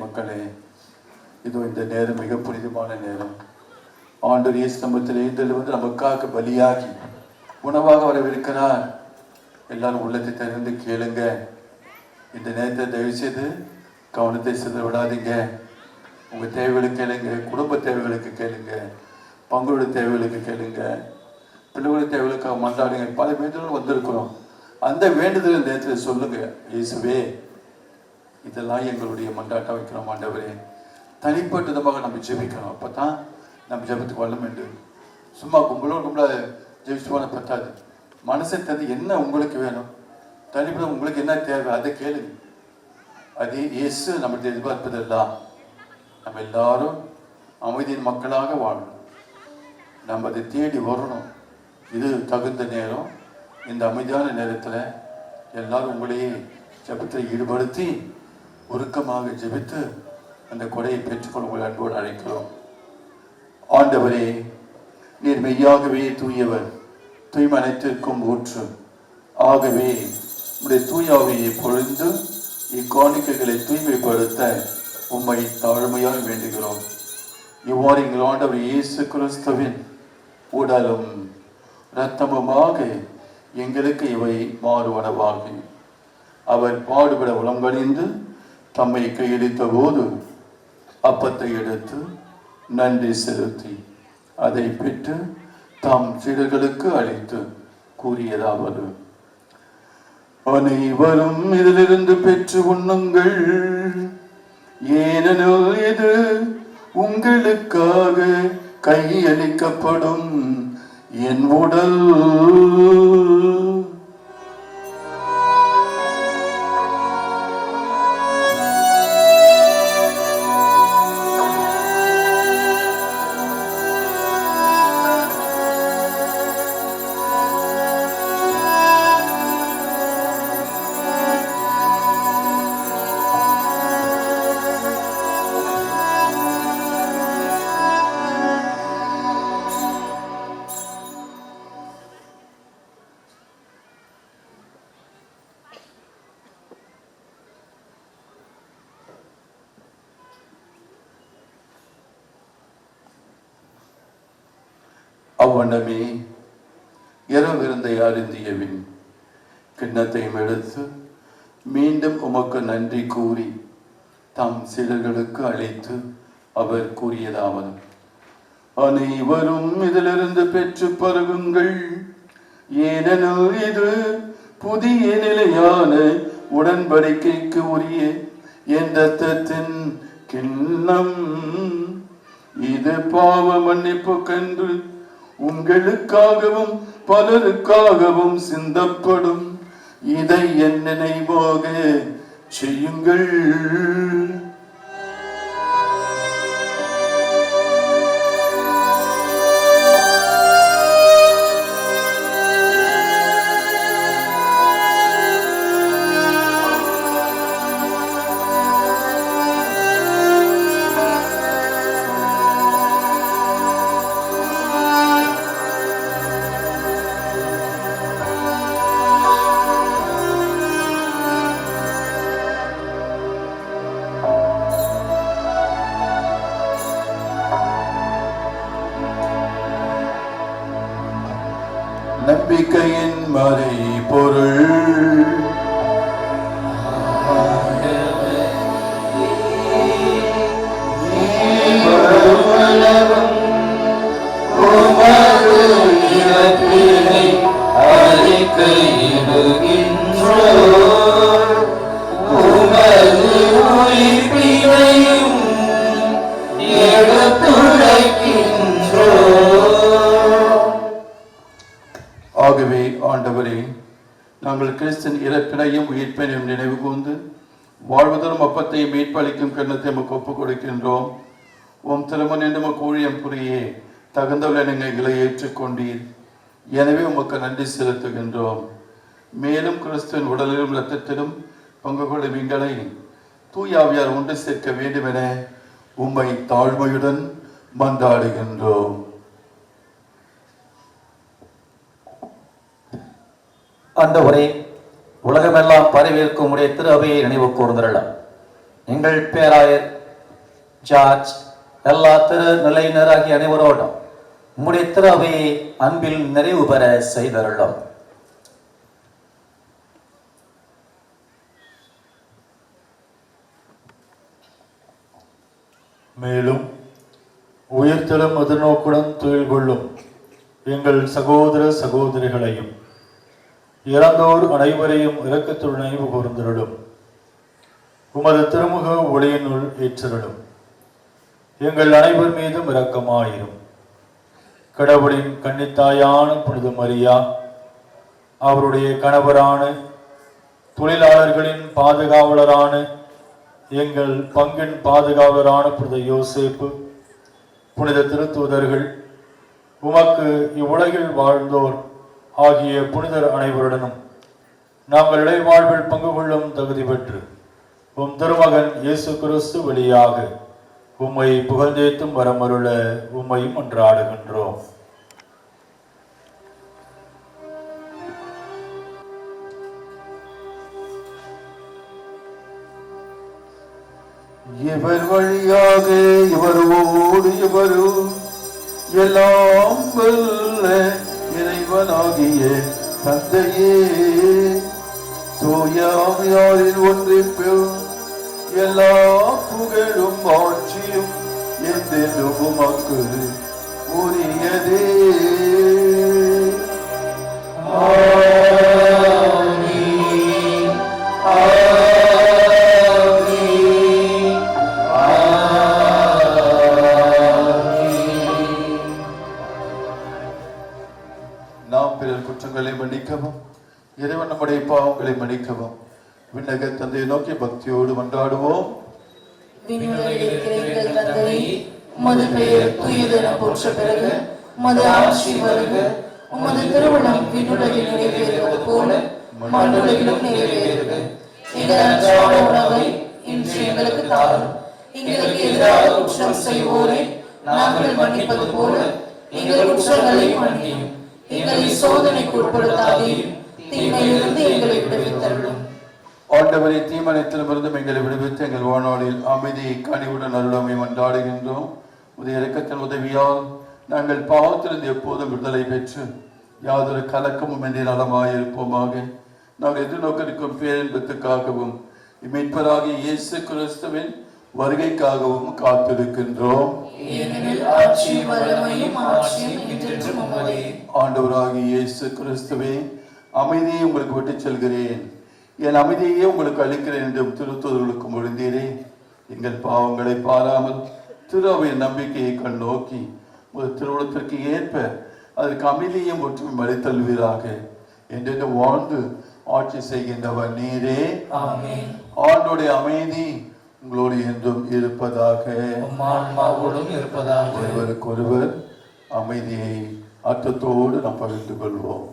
மக்களே, இதோ இந்த நேரம் மிக புனிதமான நேரம். ஆண்டவர் இயேசு நம்மத்தில் எழுந்தருளி நமக்காக பலியாகி உணவாக வரவிருக்கிறார். எல்லாரும் உள்ளத்தை திறந்து கேளுங்க. இந்த நேரத்தை தயவு செய்து கவனத்தை சிதற விடாதீங்க. உங்க தேவைகளுக்கு கேளுங்க, குடும்ப தேவைகளுக்கு கேளுங்க, பங்களோட தேவைகளுக்கு கேளுங்க, பிள்ளைகளுடைய தேவைகளுக்காக மன்றாடுங்க. பல வேண்டுதல் வந்திருக்கிறோம். அந்த வேண்டுதல் நேரத்தில் சொல்லுங்க, இயேசுவே இதெல்லாம் எங்களுடைய மன்றாட்ட வைக்கிறோம். ஆண்டவரே, தனிப்பட்ட விதமாக நம்ம ஜெபிக்கணும். அப்பதான் நம்ம ஜெபத்துக்கு வல்லம் என்று சும்மா கும்பலோட ஜெபிச்சு போன பத்தாது. மனசை தந்து என்ன உங்களுக்கு வேணும், தனிப்பட்ட உங்களுக்கு என்ன தேவை அதை கேளுங்க. அது இயேசு நம்மளுடைய எதிர்பார்ப்பதெல்லாம் நம்ம எல்லாரும் அமைதியின் மக்களாக வாழணும். நம்ம அதை தேடி வரணும். இது தகுந்த நேரம். இந்த அமைதியான நேரத்தில் எல்லாரும் உங்களையே ஜெபத்தில் ஈடுபடுத்தி உருக்கமாக ஜெபித்து அந்த கொடையை பெற்றுக்கொள்ள உங்களை அன்போடு அழைக்கிறோம். ஆண்டவரே, நீர் மெய்யாகவே தூயவர், தூய்மை அனைத்திற்கும் ஊற்று. ஆகவே உடைய தூயாவையை பொழிந்து இக்காணிக்கைகளை தூய்மைப்படுத்த உம்மை தாழ்மையாக வேண்டுகிறோம். இவ்வாறு எங்கள் ஆண்டவர் இயேசு கிறிஸ்துவின் உடலும் இரத்தமுமாக எங்களுக்கு இவை மாறுவனவாக. அவர் பாடுபட உளங்கணிந்து தம்மை கையளித்த போது அப்பத்தை எடுத்து நன்றி செலுத்தி அதை பெற்று தாம் சீடர்களுக்கு அளித்து கூறியதாவது: அனைவரும் இதிலிருந்து பெற்று உண்ணுங்கள், ஏனெனில் இது உங்களுக்காக கையளிக்கப்படும் என் உடல். அவ்வண்ணமே இரவிருந்தை அருந்தியவின் கிண்ணத்தையும் எடுத்து மீண்டும் உமக்கு நன்றி கூறி தம் சீடர்களுக்கு அழைத்து அவர் கூறியதாவது: அனைவரும் இதிலிருந்து பெற்று பருகுங்கள், ஏனெனில் இது புதிய நிலையான உடன்படிக்கைக்கு உரிய என் இரத்தத்தின் கிண்ணம். இது பாவ மன்னிப்புக்கென்று உங்களுக்காகவும் பலருக்காகவும் சிந்தப்படும். இதை என் நினைவாக செய்யுங்கள். நம்பிக்கையின் மறை பொருள். ஆகவே ஆண்டவரே, நாங்கள் கிறிஸ்தன் இறப்பினையும் உயிர்ப்பினையும் நினைவு கூர்ந்து வாழ்வதரும் அப்பத்தையும் மீட்பளிக்கும் கிண்ணத்தை நமக்கு ஒப்புக் கொடுக்கின்றோம். உம் திருமணம் என்று நமக்கு ஊழியம் புரிய தகுந்தவர்கள் எங்களை ஏற்றுக்கொண்டீர். எனவே உமக்கு நன்றி செலுத்துகின்றோம். மேலும் கிறிஸ்துவின் உடலிலும் இரத்தத்திலும் பங்கு கொள்ளும் எங்களை தூயாவியார் ஒன்று சேர்க்க வேண்டும் என உம்மை தாழ்மையுடன் மன்றாடுகின்றோம். ஆண்டவரே, உலகமெல்லாம் பரவியிருக்கும் உடைய திரு அவையை நினைவு கூர்ந்தருள எங்கள் பேராயர் ஜார்ஜ், எல்லா திரு நிலையினர் ஆகிய அனைவரோடும் உம்முடைய திறவையை அன்பில் நிறைவு பெற செய்தருளும். மேலும் உயிர்த்தெழும் எதிர்நோக்குடன் துயில் கொள்ளும் எங்கள் சகோதர சகோதரிகளையும் இறந்தோர் அனைவரையும் இரக்கத்துடன் நினைவு கூர்ந்தருளும். உமது திருமுக ஒளியினுள் ஏற்றருளும். எங்கள் அனைவர் மீதும் இரக்கமாயிரும். கடவுளின் கன்னித்தாயான புனித மரியா, அவருடைய கணவரான தொழிலாளர்களின் பாதுகாவலரான எங்கள் பங்கின் பாதுகாவலரான புனித யோசேப்பு, புனித திருத்தூதர்கள், உமக்கு இவ்வுலகில் வாழ்ந்தோர் ஆகிய புனிதர் அனைவருடனும் நாங்கள் இடைவாழ்வில் பங்கு கொள்ளும் தகுதி பெற்று உம் திருமகன் இயேசு கிறிஸ்து வழியாக உம்மை புகழ்ந்தேத்தும் வரமருள உம்மை மன்றாடுகின்றோம். இவர் வழியாக இவரோடு இவரும் எல்லாம் வல்ல இறைவனாகிய தந்தையே, தூயாவியாரில் ஒன்றிப்பில் எல்லா புகழும் ஆட்சியும் என்றென்றும் உமக்கு உரியதே. நாம் பிறர் குற்றங்களை மன்னிக்கவும் இறைவன் நம்முடைய பாவங்களை மன்னிக்கவும் விண்ணக தந்தையை நோக்கி பக்தியோடு மன்றாடுவோம். உமது பெயர் தூயதென போற்ற பெறுக, உமது ஆட்சி வருக, உமது திருவுளம் விண்ணுலகில் நிறைவேறுவது போல மண்ணுலகிலும் நிறைவேறுக. எங்கள் அன்றாட உணவை இன்று எங்களுக்கு தாரும். எங்களுக்கு எதிராக குற்றம் செய்வோரை நாங்கள் மன்னிப்பது போல எங்கள் குற்றங்களை மன்னியும். எங்களை சோதனைக்கு உட்படுத்தாதேயும், தீமையிலிருந்து எங்களை விடுவித்தருளும். ஆண்டவரை தீமனத்திலிருந்தும் எங்களை விடுவித்து எங்கள் வாழ்நாளில் அமைதியை கனிவுடன் அருளாமை மன்றாடுகின்றோம். உடைய இரக்கத்தின் உதவியால் நாங்கள் பாவத்திலிருந்து எப்போதும் விடுதலை பெற்று யாதொரு கலக்கமும் இன்றி நலமாயிருப்போமாக. நாங்கள் எதிர்நோக்கிருக்கும் பேரின்பத்துக்காகவும் மீட்பராகிய இயேசு கிறிஸ்துவின் வருகைக்காகவும் காத்திருக்கின்றோம். ஆண்டவராகிய இயேசு கிறிஸ்துவே, அமைதியை உங்களுக்கு விட்டுச் செல்கிறேன், என் அமைதியை உங்களுக்கு அளிக்கிறேன் என்றும் திருத்தூதர்களுக்கு மொழிந்தீரே. எங்கள் பாவங்களை பாராமல் திரு அவையின் நம்பிக்கையை கண் நோக்கி ஒரு திருவுளத்திற்கு ஏற்ப அதற்கு அமைதியையும் ஒற்றுமை அளித்தல்வீராக. என்று வாழ்ந்து ஆட்சி செய்கின்றவர் நீரே. ஆண்டோடைய அமைதி உங்களோடு என்றும் இருப்பதாக. ஒருவருக்கொருவர் அமைதியை அர்த்தத்தோடு நாம் பகிர்ந்து கொள்வோம்.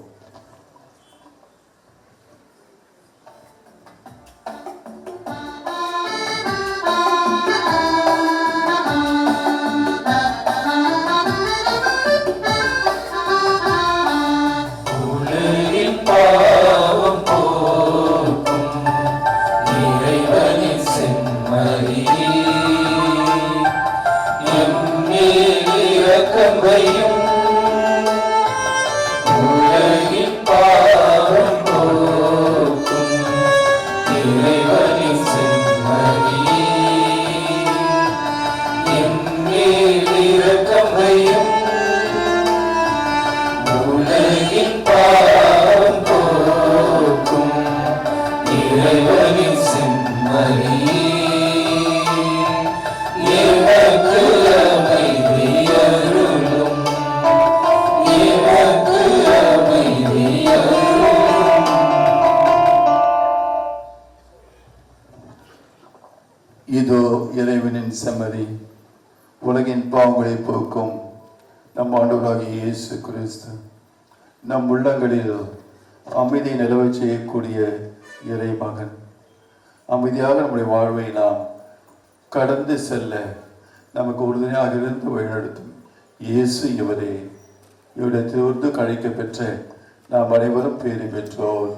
இதோ இறைவனின் செம்மறி, உலகின் பாவங்களை போக்கும் நம் ஆண்டவராகிய இயேசு கிறிஸ்து. நம் உள்ளங்களில் அமைதி நிலவச் செய்யக்கூடிய இறை மகன். அமைதியாக நம்முடைய வாழ்வை நாம் கடந்து செல்ல நமக்கு உறுதுணையாக இருந்து வழிநடத்தும் இயேசு இவரே. இவரிடத்திலிருந்து கழிக்க பெற்ற நாம் அனைவரும் பேறு பெற்றோர்.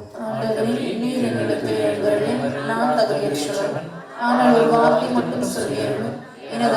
ஆனால் ஒரு வார்த்தை மட்டும் சொல்லியருளும், எனது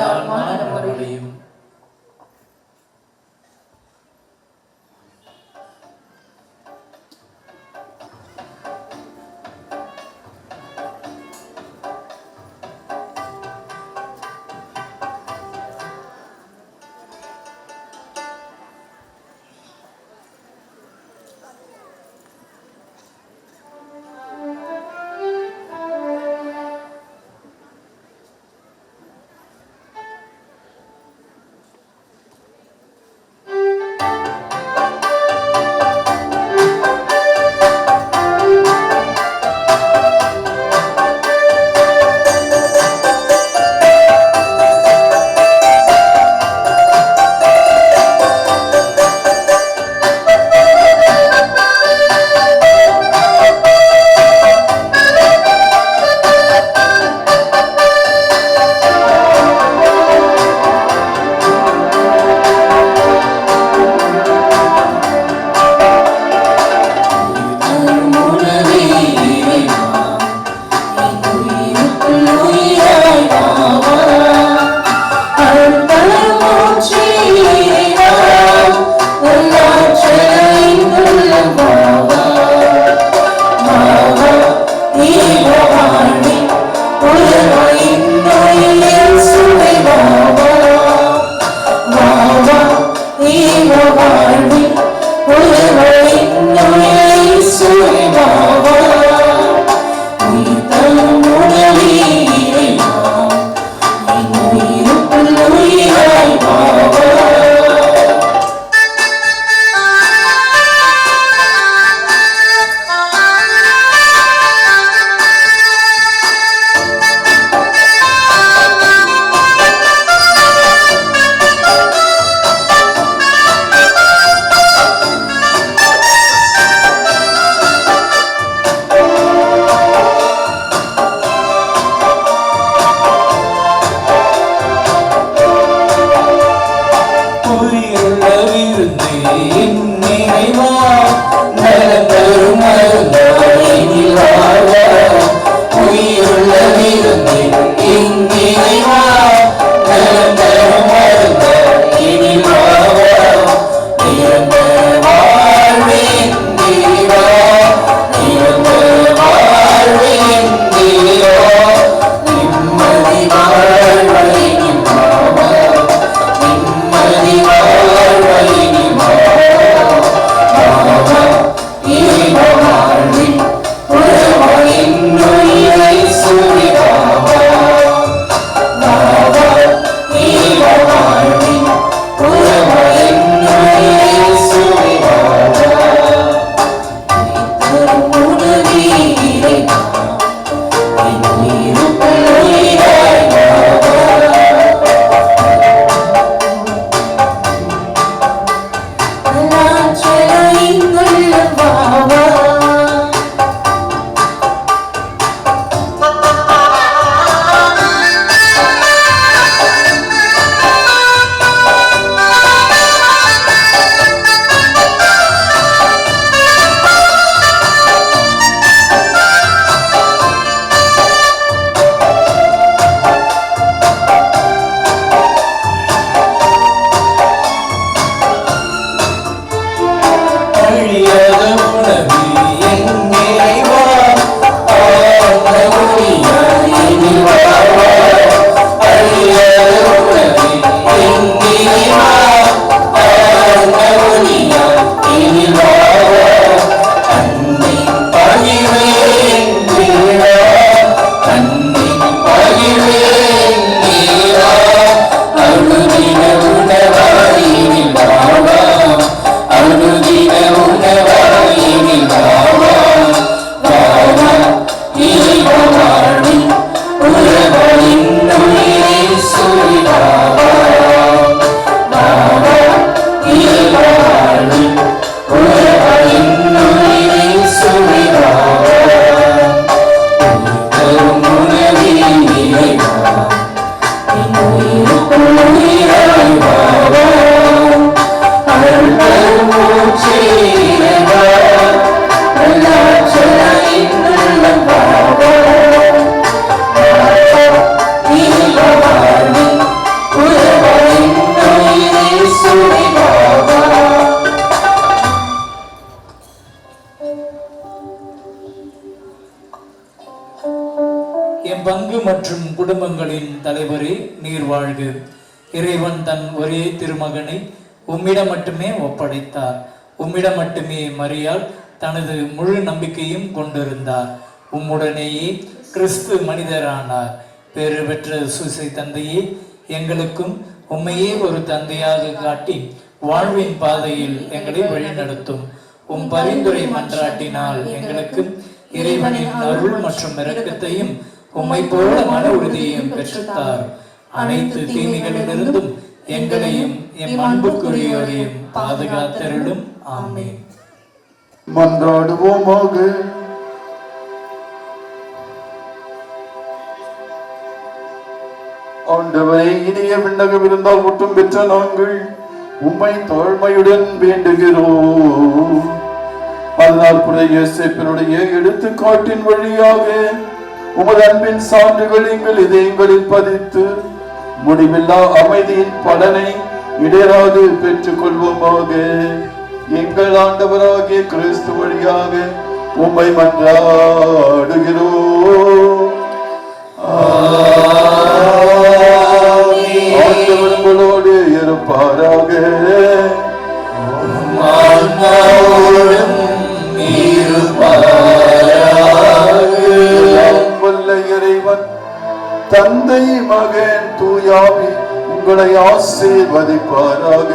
என் பங்கு மற்றும் குடும்பங்களின் தலைவரே நீர் வாழ்க. இறைவன் தன் ஒரே திருமகனை உம்மிடம் மட்டுமே ஒப்படைத்தார். உம்மிடம் மட்டுமே மரியாள் தனது முழு நம்பிக்கையும் கொண்டிருந்தார். உம்முடனேயே கிறிஸ்து மனிதரானார். பேறு பெற்ற சூசை தந்தையே, எங்களுக்கும் உம்மையே ஒரு தந்தையாக காட்டி வாழ்வின் பாதையில் எங்களை வழிநடத்தும். உம் பரிந்துரை மன்றாட்டினால் எங்களுக்கு இறைவனின் அருள் மற்றும் இரக்கத்தையும் உம்மை போல மன உறுதியையும் பெற்றுத்தார். அனைத்து தீமைகளிலிருந்தும் எங்களையும் எம் அன்புக்குரியோரையும் பாதுகாத்தருளும். ஆமென். மன்றாடுவோமாக. ஆண்டவரை, இனிய விண்ணகம் இருந்தால் மட்டும் பெற்ற நாங்கள் உம்மை தாழ்மையுடன் வேண்டுகிறோம். அதனால் புனித யோசேப்பினுடைய எடுத்துக்காட்டின் வழியாக உமது அன்பின் சான்றுகள் எங்கள் இதயங்களில் பதித்து முடிவில்லா அமைதியின் பலனை இடையராது பெற்றுக் கொள்வோமாக. எங்கள் ஆண்டவராகிய கிறிஸ்து வழியாக உம்மை மன்றாடுகிறோம். ஆண்டவர் உங்களோடு இருப்பாராக. வல்ல இறைவன் தந்தை, மகன், தூயாவி உங்களை ஆசீர்வதிப்பாராக.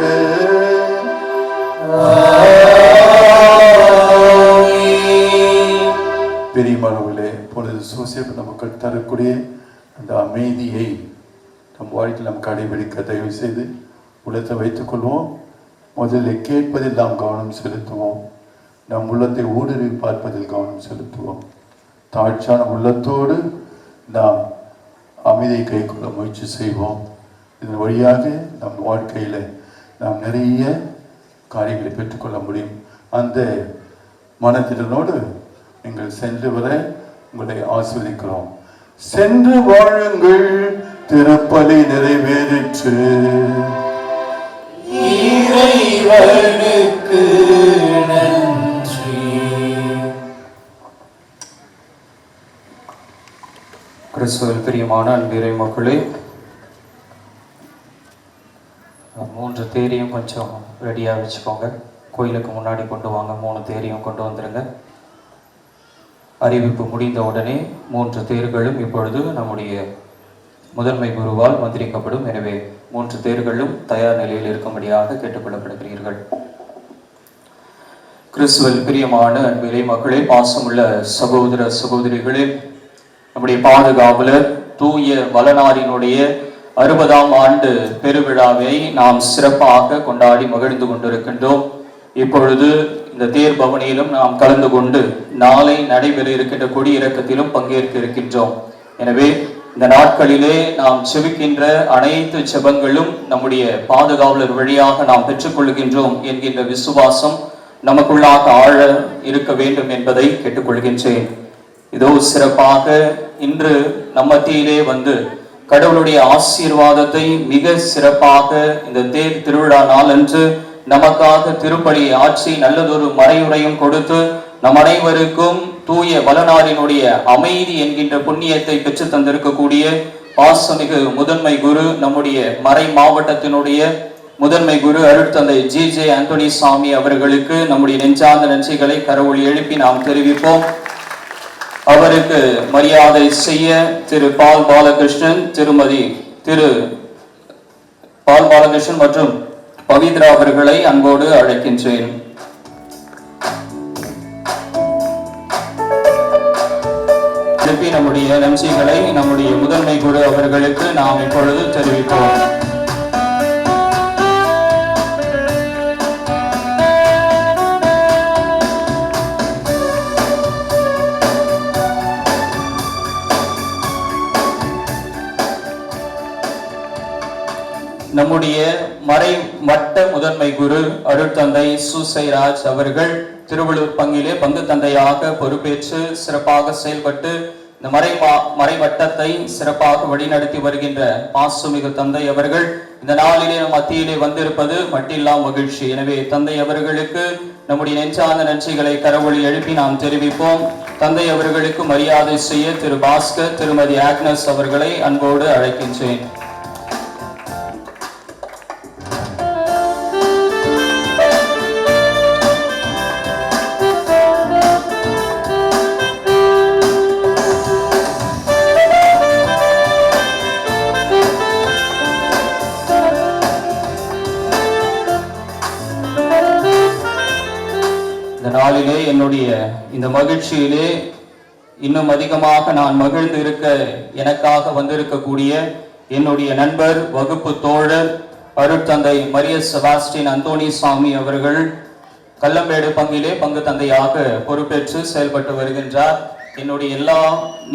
பெரியமானவர்களே, பொழுது சூசேப்பு நமக்கு தரக்கூடிய அந்த அமைதியை நம் வாழ்க்கையில் நாம் கடைபிடிக்க தயவு செய்து உள்ளத்தை வைத்துக் கொள்வோம். முதலில் கேட்பதில் நாம் கவனம் செலுத்துவோம். நம் உள்ளத்தை ஊடுருவி பார்ப்பதில் கவனம் செலுத்துவோம். தாழ்ச்சான உள்ளத்தோடு நாம் அமைதியை கைக்கொள்ள முயற்சி செய்வோம். இதன் வழியாக நம் வாழ்க்கையில் நாம் நிறைய காரியங்களை பெற்றுக்கொள்ள முடியும். அந்த மனத்திலனோடு நீங்கள் சென்று வர உங்களை ஆஸ்வதிக்கிறோம். சென்று வாழுங்கள், திருப்பலி நிறைவேறிற்று. இறைவனுக்கு நன்றி. கிறிஸ்துவில் பிரியமான அன்பிறை மக்களே, 3 தேரையும் கொஞ்சம் ரெடியாக வச்சுக்கோங்க. கோயிலுக்கு முன்னாடி கொண்டு வாங்க. 3 தேரையும் கொண்டு வந்துடுங்க. அறிவிப்பு முடிந்த உடனே 3 தேர்களும் இப்பொழுது நம்முடைய முதன்மை குருவால் மந்திரிக்கப்படும். எனவே 3 தேர்களும் தயார் நிலையில் இருக்கும்படியாக கேட்டுக்கொள்ளப்படுகிறீர்கள். கிறிஸ்துவில் பிரியமான அன்பிறை மக்களே, பாசமுள்ள சகோதர சகோதரிகளே, நம்முடைய பாதுகாவலர் தூய வளனாரினுடைய 60ஆம் ஆண்டு பெருவிழாவை நாம் சிறப்பாக கொண்டாடி மகிழ்ந்து கொண்டிருக்கின்றோம். இப்பொழுது இந்த தேர் பவனியிலும் நாம் கலந்து கொண்டு நாளை நடைபெற இருக்கின்ற கொடியிறக்கத்திலும் பங்கேற்க இருக்கின்றோம். எனவே இந்த நாட்களிலே நாம் செபிக்கின்ற அனைத்து செபங்களும் நம்முடைய பாதுகாவலர் வழியாக நாம் பெற்றுக்கொள்கின்றோம் என்கின்ற விசுவாசம் நமக்குள்ளாக ஆழ இருக்க வேண்டும் என்பதை கேட்டுக்கொள்கின்றேன். இதோ சிறப்பாக இன்று நம்ம மத்தியிலே வந்து கடவுளுடைய ஆசீர்வாதத்தை மிக சிறப்பாக இந்த தேர் திருவிழா நாள் அன்று நமக்காக திருப்பலி ஆட்சி நல்லதொரு மறையுரையும் கொடுத்து நம் அனைவருக்கும் தூய வளனாரினுடைய அமைதி என்கின்ற புண்ணியத்தை பெற்று தந்திருக்கக்கூடிய பாசமிகு முதன்மை குரு, நம்முடைய மறை மாவட்டத்தினுடைய முதன்மை குரு அருட்தந்தை ஜி.ஜே. ஆண்டனி சாமி அவர்களுக்கு நம்முடைய நெஞ்சார்ந்த நன்றிகளை கரவொலி எழுப்பி நாம் தெரிவிப்போம். அவருக்கு மரியாதை செய்ய திரு பால் பாலகிருஷ்ணன், திருமதி திரு பால் பாலகிருஷ்ணன் மற்றும் பவித்ரா அவர்களை அன்போடு அழைக்கின்றேன். திருப்பி நம்முடைய நன்றிகளை நம்முடைய முதன்மை குரு அவர்களுக்கு நாம் இப்பொழுது தெரிவிப்போம். நம்முடைய மறை வட்ட முதன்மை குரு அருட்தந்தை சூசைராஜ் அவர்கள் திருவள்ளூர் பங்கிலே பங்கு தந்தையாக பொறுப்பேற்று சிறப்பாக செயல்பட்டு இந்த மறை வட்டத்தை சிறப்பாக வழிநடத்தி வருகின்ற பாசுமிகு தந்தை அவர்கள் இந்த நாளிலே நம் மத்தியிலே வந்திருப்பது மட்டில்லா மகிழ்ச்சி. எனவே தந்தை அவர்களுக்கு நம்முடைய நெஞ்சார்ந்த நன்றிகளை கரவொலி எழுப்பி நாம் தெரிவிப்போம். தந்தை அவர்களுக்கு மரியாதை செய்ய திரு பாஸ்கர், திருமதி ஆக்னஸ் அவர்களை அன்போடு அழைக்கின்றேன். நாளிலே என்னுடைய இந்த மகிழ்ச்சியிலே இன்னும் அதிகமாக நான் மகிழ்ந்து இருக்க எனக்காக வந்திருக்கக்கூடிய என்னுடைய நண்பர், வகுப்பு தோழர், அருட்தந்தை மரிய செபாஸ்டின் அந்தோணி சாமி அவர்கள் கல்லம்பேடு பங்கிலே பங்கு தந்தையாக பொறுப்பேற்று செயல்பட்டு வருகின்றார். என்னுடைய எல்லா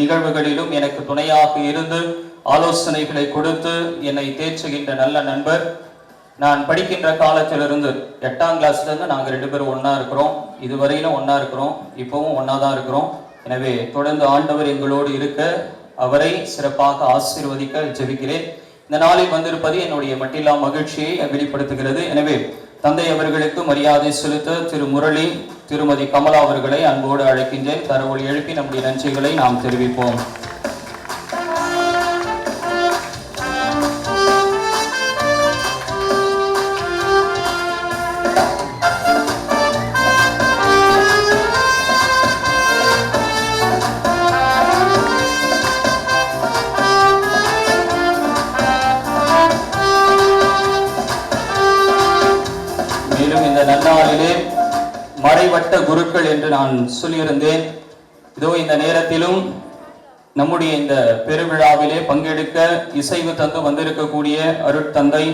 நிகழ்வுகளிலும் எனக்கு துணையாக இருந்து ஆலோசனைகளை கொடுத்து என்னை தேற்றுகின்ற நல்ல நண்பர். நான் படிக்கின்ற காலத்திலிருந்து 8ஆம் கிளாஸ்லேருந்து நாங்கள் 2 பேரும் ஒன்றா இருக்கிறோம். இதுவரையிலும் ஒன்றா இருக்கிறோம், இப்போவும் ஒன்றா தான் இருக்கிறோம். எனவே தொடர்ந்து ஆண்டவர் எங்களோடு இருக்க அவரை சிறப்பாக ஆசீர்வதிக்க ஜெபிக்கிறேன். இந்த நாளில் வந்திருப்பது என்னுடைய மட்டில்லா மகிழ்ச்சியை வெளிப்படுத்துகிறது. எனவே தந்தை அவர்களுக்கு மரியாதை செலுத்த திரு முரளி, திருமதி கமலா அவர்களை அன்போடு அழைக்கின்றேன். கரவொலி எழுப்பி நம்முடைய நன்றிகளை நாம் தெரிவிப்போம். நன்னாளிலே மறைவட்ட குருக்கள் என்று நான் சொல்லியிருந்தேன். இதோ இந்த நேரத்திலும் நம்முடைய இந்த பெருவிழாவிலே பங்கெடுக்க இசைவு தந்து வந்திருக்கக்கூடிய அருட்தந்தை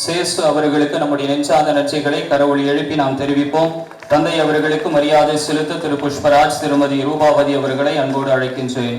சேசு அவர்களுக்கு நம்முடைய நெஞ்சார்ந்த நன்றிகளை கரவொலி எழுப்பி நாம் தெரிவிப்போம். தந்தை அவர்களுக்கு மரியாதை செலுத்த திரு புஷ்பராஜ், திருமதி ரூபாவதி அவர்களை அன்போடு அழைக்கின்றேன்.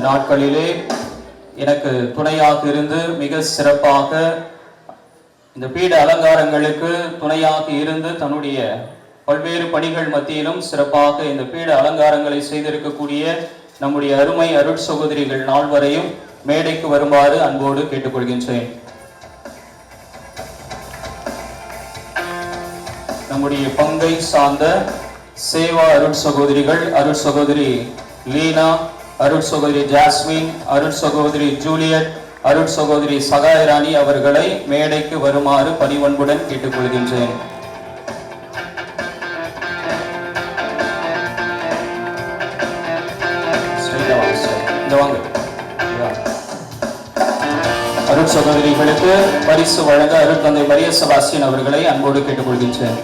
நாட்களிலே எனக்கு துணையாக இருந்து மிக சிறப்பாக இந்த பீட அலங்காரங்களுக்கு துணையாக இருந்து தன்னுடைய பல்வேறு பணிகள் மத்தியிலும் சிறப்பாக இந்த பீட அலங்காரங்களை செய்திருக்கக்கூடிய நம்முடைய அருமை அருட் சகோதரிகள் நால்வரையும் மேடைக்கு வருமாறு அன்போடு கேட்டுக்கொள்கின்றேன். நம்முடைய பங்கை சார்ந்த சேவா அருட் சகோதரிகள், அருட் சகோதரி லீனா, அருட் சகோதரி ஜாஸ்மின், அருட் சகோதரி ஜூலியட், அருட் சகோதரி சகாயராணி அவர்களை மேடைக்கு வருமாறு பணிவன்புடன் கேட்டுக்கொள்கின்றேன். அருட் சகோதரிகளுக்கு பரிசு வழங்க அருட்தந்தை மரிய செபாஸ்டின் அவர்களை அன்போடு கேட்டுக்கொள்கின்றேன்.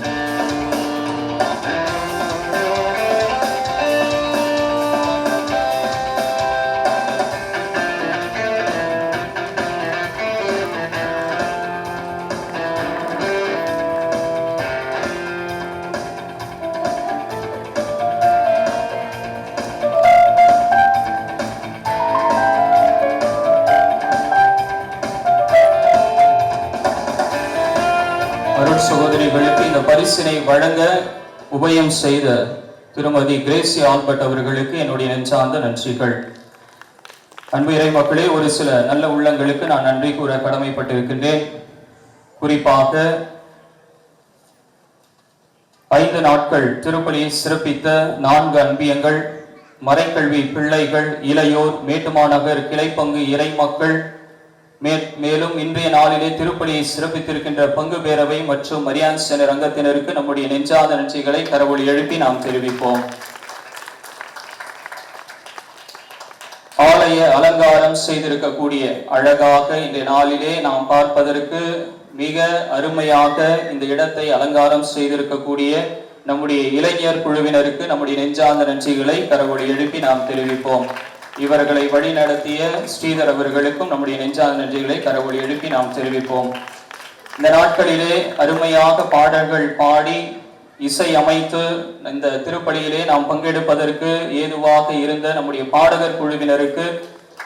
சகோதரிகளுக்கு இந்த பரிசினை வழங்க உபயம் செய்த திருமதி கிரேசி ஆல்பர்ட் அவர்களுக்கு என்னுடைய நெஞ்சார்ந்த நன்றிகள். அன்பு இறை மக்களே, ஒரு சில நல்ல உள்ளங்களுக்கு நான் நன்றி கூற கடமைப்பட்டிருக்கின்றேன். குறிப்பாக 5 நாட்கள் திருப்பலியை சிறப்பித்த 4 அன்பியங்கள், மறைக்கல்வி பிள்ளைகள், இளையோர், மேட்டுமாநகர் கிளைப்பங்கு இறை மக்கள், மேலும் இன்றைய நாளிலே திருப்பலியை சிறப்பித்திருக்கின்ற பங்கு பேரவை மற்றும் மரியான் சென்னர் அங்கத்தினருக்கு நம்முடைய நெஞ்சார்ந்த நன்றிகளை கரவொலி எழுப்பி நாம் தெரிவிப்போம். ஆலய அலங்காரம் செய்திருக்கக்கூடிய அழகாக இன்றைய நாளிலே நாம் பார்ப்பதற்கு மிக அருமையாக இந்த இடத்தை அலங்காரம் செய்திருக்கக்கூடிய நம்முடைய இளைஞர் குழுவினருக்கு நம்முடைய நெஞ்சார்ந்த நன்றிகளை கரவொலி எழுப்பி நாம் தெரிவிப்போம். இவர்களை வழி நடத்திய ஸ்ரீதர் அவர்களுக்கும் நம்முடைய நெஞ்சார்ந்த நன்றிகளை கரவொலி எழுப்பி நாம் தெரிவிப்போம். இந்த நாட்களிலே அருமையாக பாடல்கள் பாடி இசை அமைத்து இந்த திருப்பலியிலே நாம் பங்கெடுப்பதற்கு ஏதுவாக இருந்த நம்முடைய பாடகர் குழுவினருக்கு,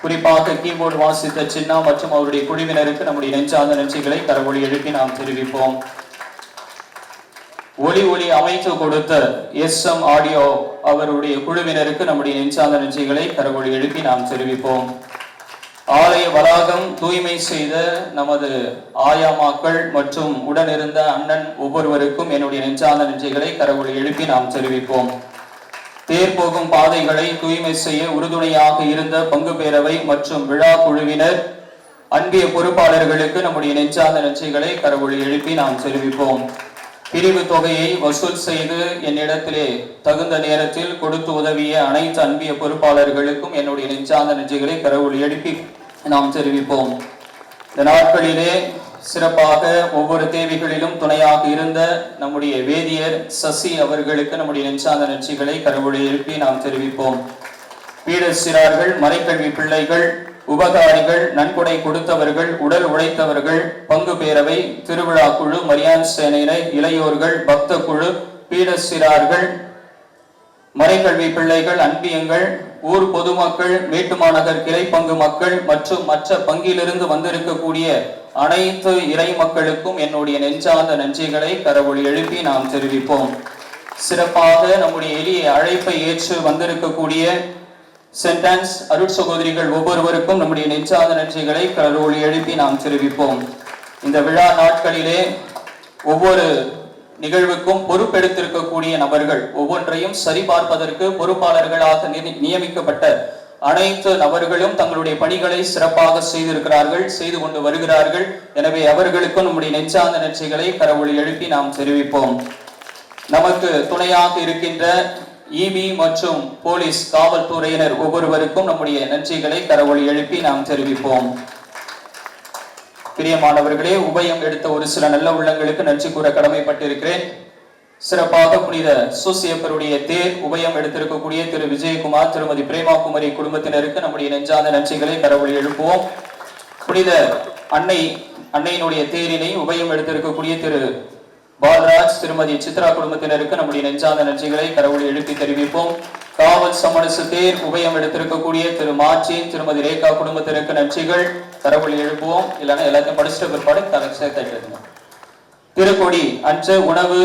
குறிப்பாக கீபோர்டு வாசித்த சின்னா மற்றும் அவருடைய குழுவினருக்கு நம்முடைய நெஞ்சார்ந்த நன்றிகளை கரவொலி எழுப்பி நாம் தெரிவிப்போம். ஒளி அமைத்து கொடுத்த SM ஆடியோ அவருடைய குழுவினருக்கு நம்முடைய நெஞ்சார்ந்த நன்றிகளை கரவொலி எழுப்பி நாம் தெரிவிப்போம். ஆலய வளாகம் தூய்மை செய்த நமது ஆயாமாக்கள் மற்றும் உடனிருந்த அண்ணன் ஒவ்வொருவருக்கும் என்னுடைய நெஞ்சார்ந்த நன்றிகளை கரவொலி எழுப்பி நாம் தெரிவிப்போம். தேர் போகும் பாதைகளை தூய்மை செய்ய உறுதுணையாக இருந்த பங்கு பேரவை மற்றும் விழா குழுவினர், அன்பிய பொறுப்பாளர்களுக்கு நம்முடைய நெஞ்சார்ந்த நன்றிகளை கரவொலி எழுப்பி நாம் தெரிவிப்போம். பிரிவு தொகையை வசூல் செய்து என்னிடத்திலே தகுந்த நேரத்தில் கொடுத்து உதவிய அனைத்து அன்பிய பொறுப்பாளர்களுக்கும் என்னுடைய நெஞ்சார்ந்த நன்றிகளை கரவொலி எழுப்பி நாம் தெரிவிப்போம். இந்த நாட்களிலே சிறப்பாக ஒவ்வொரு தேவைகளிலும் துணையாக இருந்த நம்முடைய வேதியர் சசி அவர்களுக்கு நம்முடைய நெஞ்சார்ந்த நன்றிகளை கரவொலி எழுப்பி நாம் தெரிவிப்போம். பீடசிறார்கள், மறைக்கல்வி பிள்ளைகள், உபகாரிகள், நன்கொடை கொடுத்தவர்கள், உடல் உழைத்தவர்கள், பங்கு பேரவை, திருவிழா குழு, மரியான் சேனையினர், இளையோர்கள், பக்த குழு, பீடசிறார்கள், மறைக்கல்வி பிள்ளைகள், அன்பியங்கள், ஊர் பொதுமக்கள், மேட்டுமாநகர் கிளை பங்கு மக்கள் மற்றும் மற்ற பங்கிலிருந்து வந்திருக்கக்கூடிய அனைத்து இறை மக்களுக்கும் என்னுடைய நெஞ்சார்ந்த நன்றிகளை கரவொலி எழுப்பி நாம் தெரிவிப்போம். சிறப்பாக நம்முடைய எளிய அழைப்பை ஏற்று வந்திருக்கக்கூடிய சென்டான்ஸ் அருட்சகோதரிகள் ஒவ்வொருவருக்கும் நம்முடைய நெஞ்சார்ந்த நன்றிகளை கரவொலி எழுப்பி நாம் தெரிவிப்போம். இந்த விழா நாட்களிலே ஒவ்வொரு நிகழ்வுக்கும் பொறுப்பெடுத்திருக்கக்கூடிய நபர்கள், ஒவ்வொன்றையும் சரிபார்ப்பதற்கு பொறுப்பாளர்களாக நியமிக்கப்பட்ட அனைத்து நபர்களும் தங்களுடைய பணிகளை சிறப்பாக செய்திருக்கிறார்கள், செய்து கொண்டு வருகிறார்கள். எனவே அவர்களுக்கும் நம்முடைய நெஞ்சார்ந்த நன்றிகளை கரவொலி எழுப்பி நாம் தெரிவிப்போம். நமக்கு துணையாக இருக்கின்ற EB மற்றும் போலீஸ் காவல்துறையினர் ஒவ்வொருவருக்கும் நம்முடைய நன்றிகளை கரவொலி எழுப்பி நாம் தெரிவிப்போம். பிரியமானவர்களே, உபயம் எடுத்த ஒரு சில நல்ல உள்ளங்களுக்கு நன்றி கூற கடமைப்பட்டிருக்கிறேன். சிறப்பாக புனித சூசியப்பருடைய தேர் உபயம் எடுத்திருக்கக்கூடிய திரு விஜயகுமார், திருமதி பிரேமாகுமரி குடும்பத்தினருக்கு நம்முடைய நெஞ்சார்ந்த நன்றிகளை கரவொலி எழுப்புவோம். புனித அன்னையினுடைய தேரினை உபயம் எடுத்திருக்கக்கூடிய திரு பால்ராஜ், திருமதி சித்ரா குடும்பத்தினருக்கு நம்முடைய நெஞ்சார்ந்த நன்றிகளை கரவொலி எழுப்பி தெரிவிப்போம். காவல் சமரசு தேர் உபயம் எடுத்திருக்கக்கூடிய திரு மார்ச்சின், திருமதி ரேகா குடும்பத்தினருக்கு நன்றிகள் கரவொலி எழுப்புவோம். இல்லைன்னா எல்லாத்தையும் படிச்சுட்ட பிற்பாடு சேர்த்து திருக்கொடி அன்று உணவு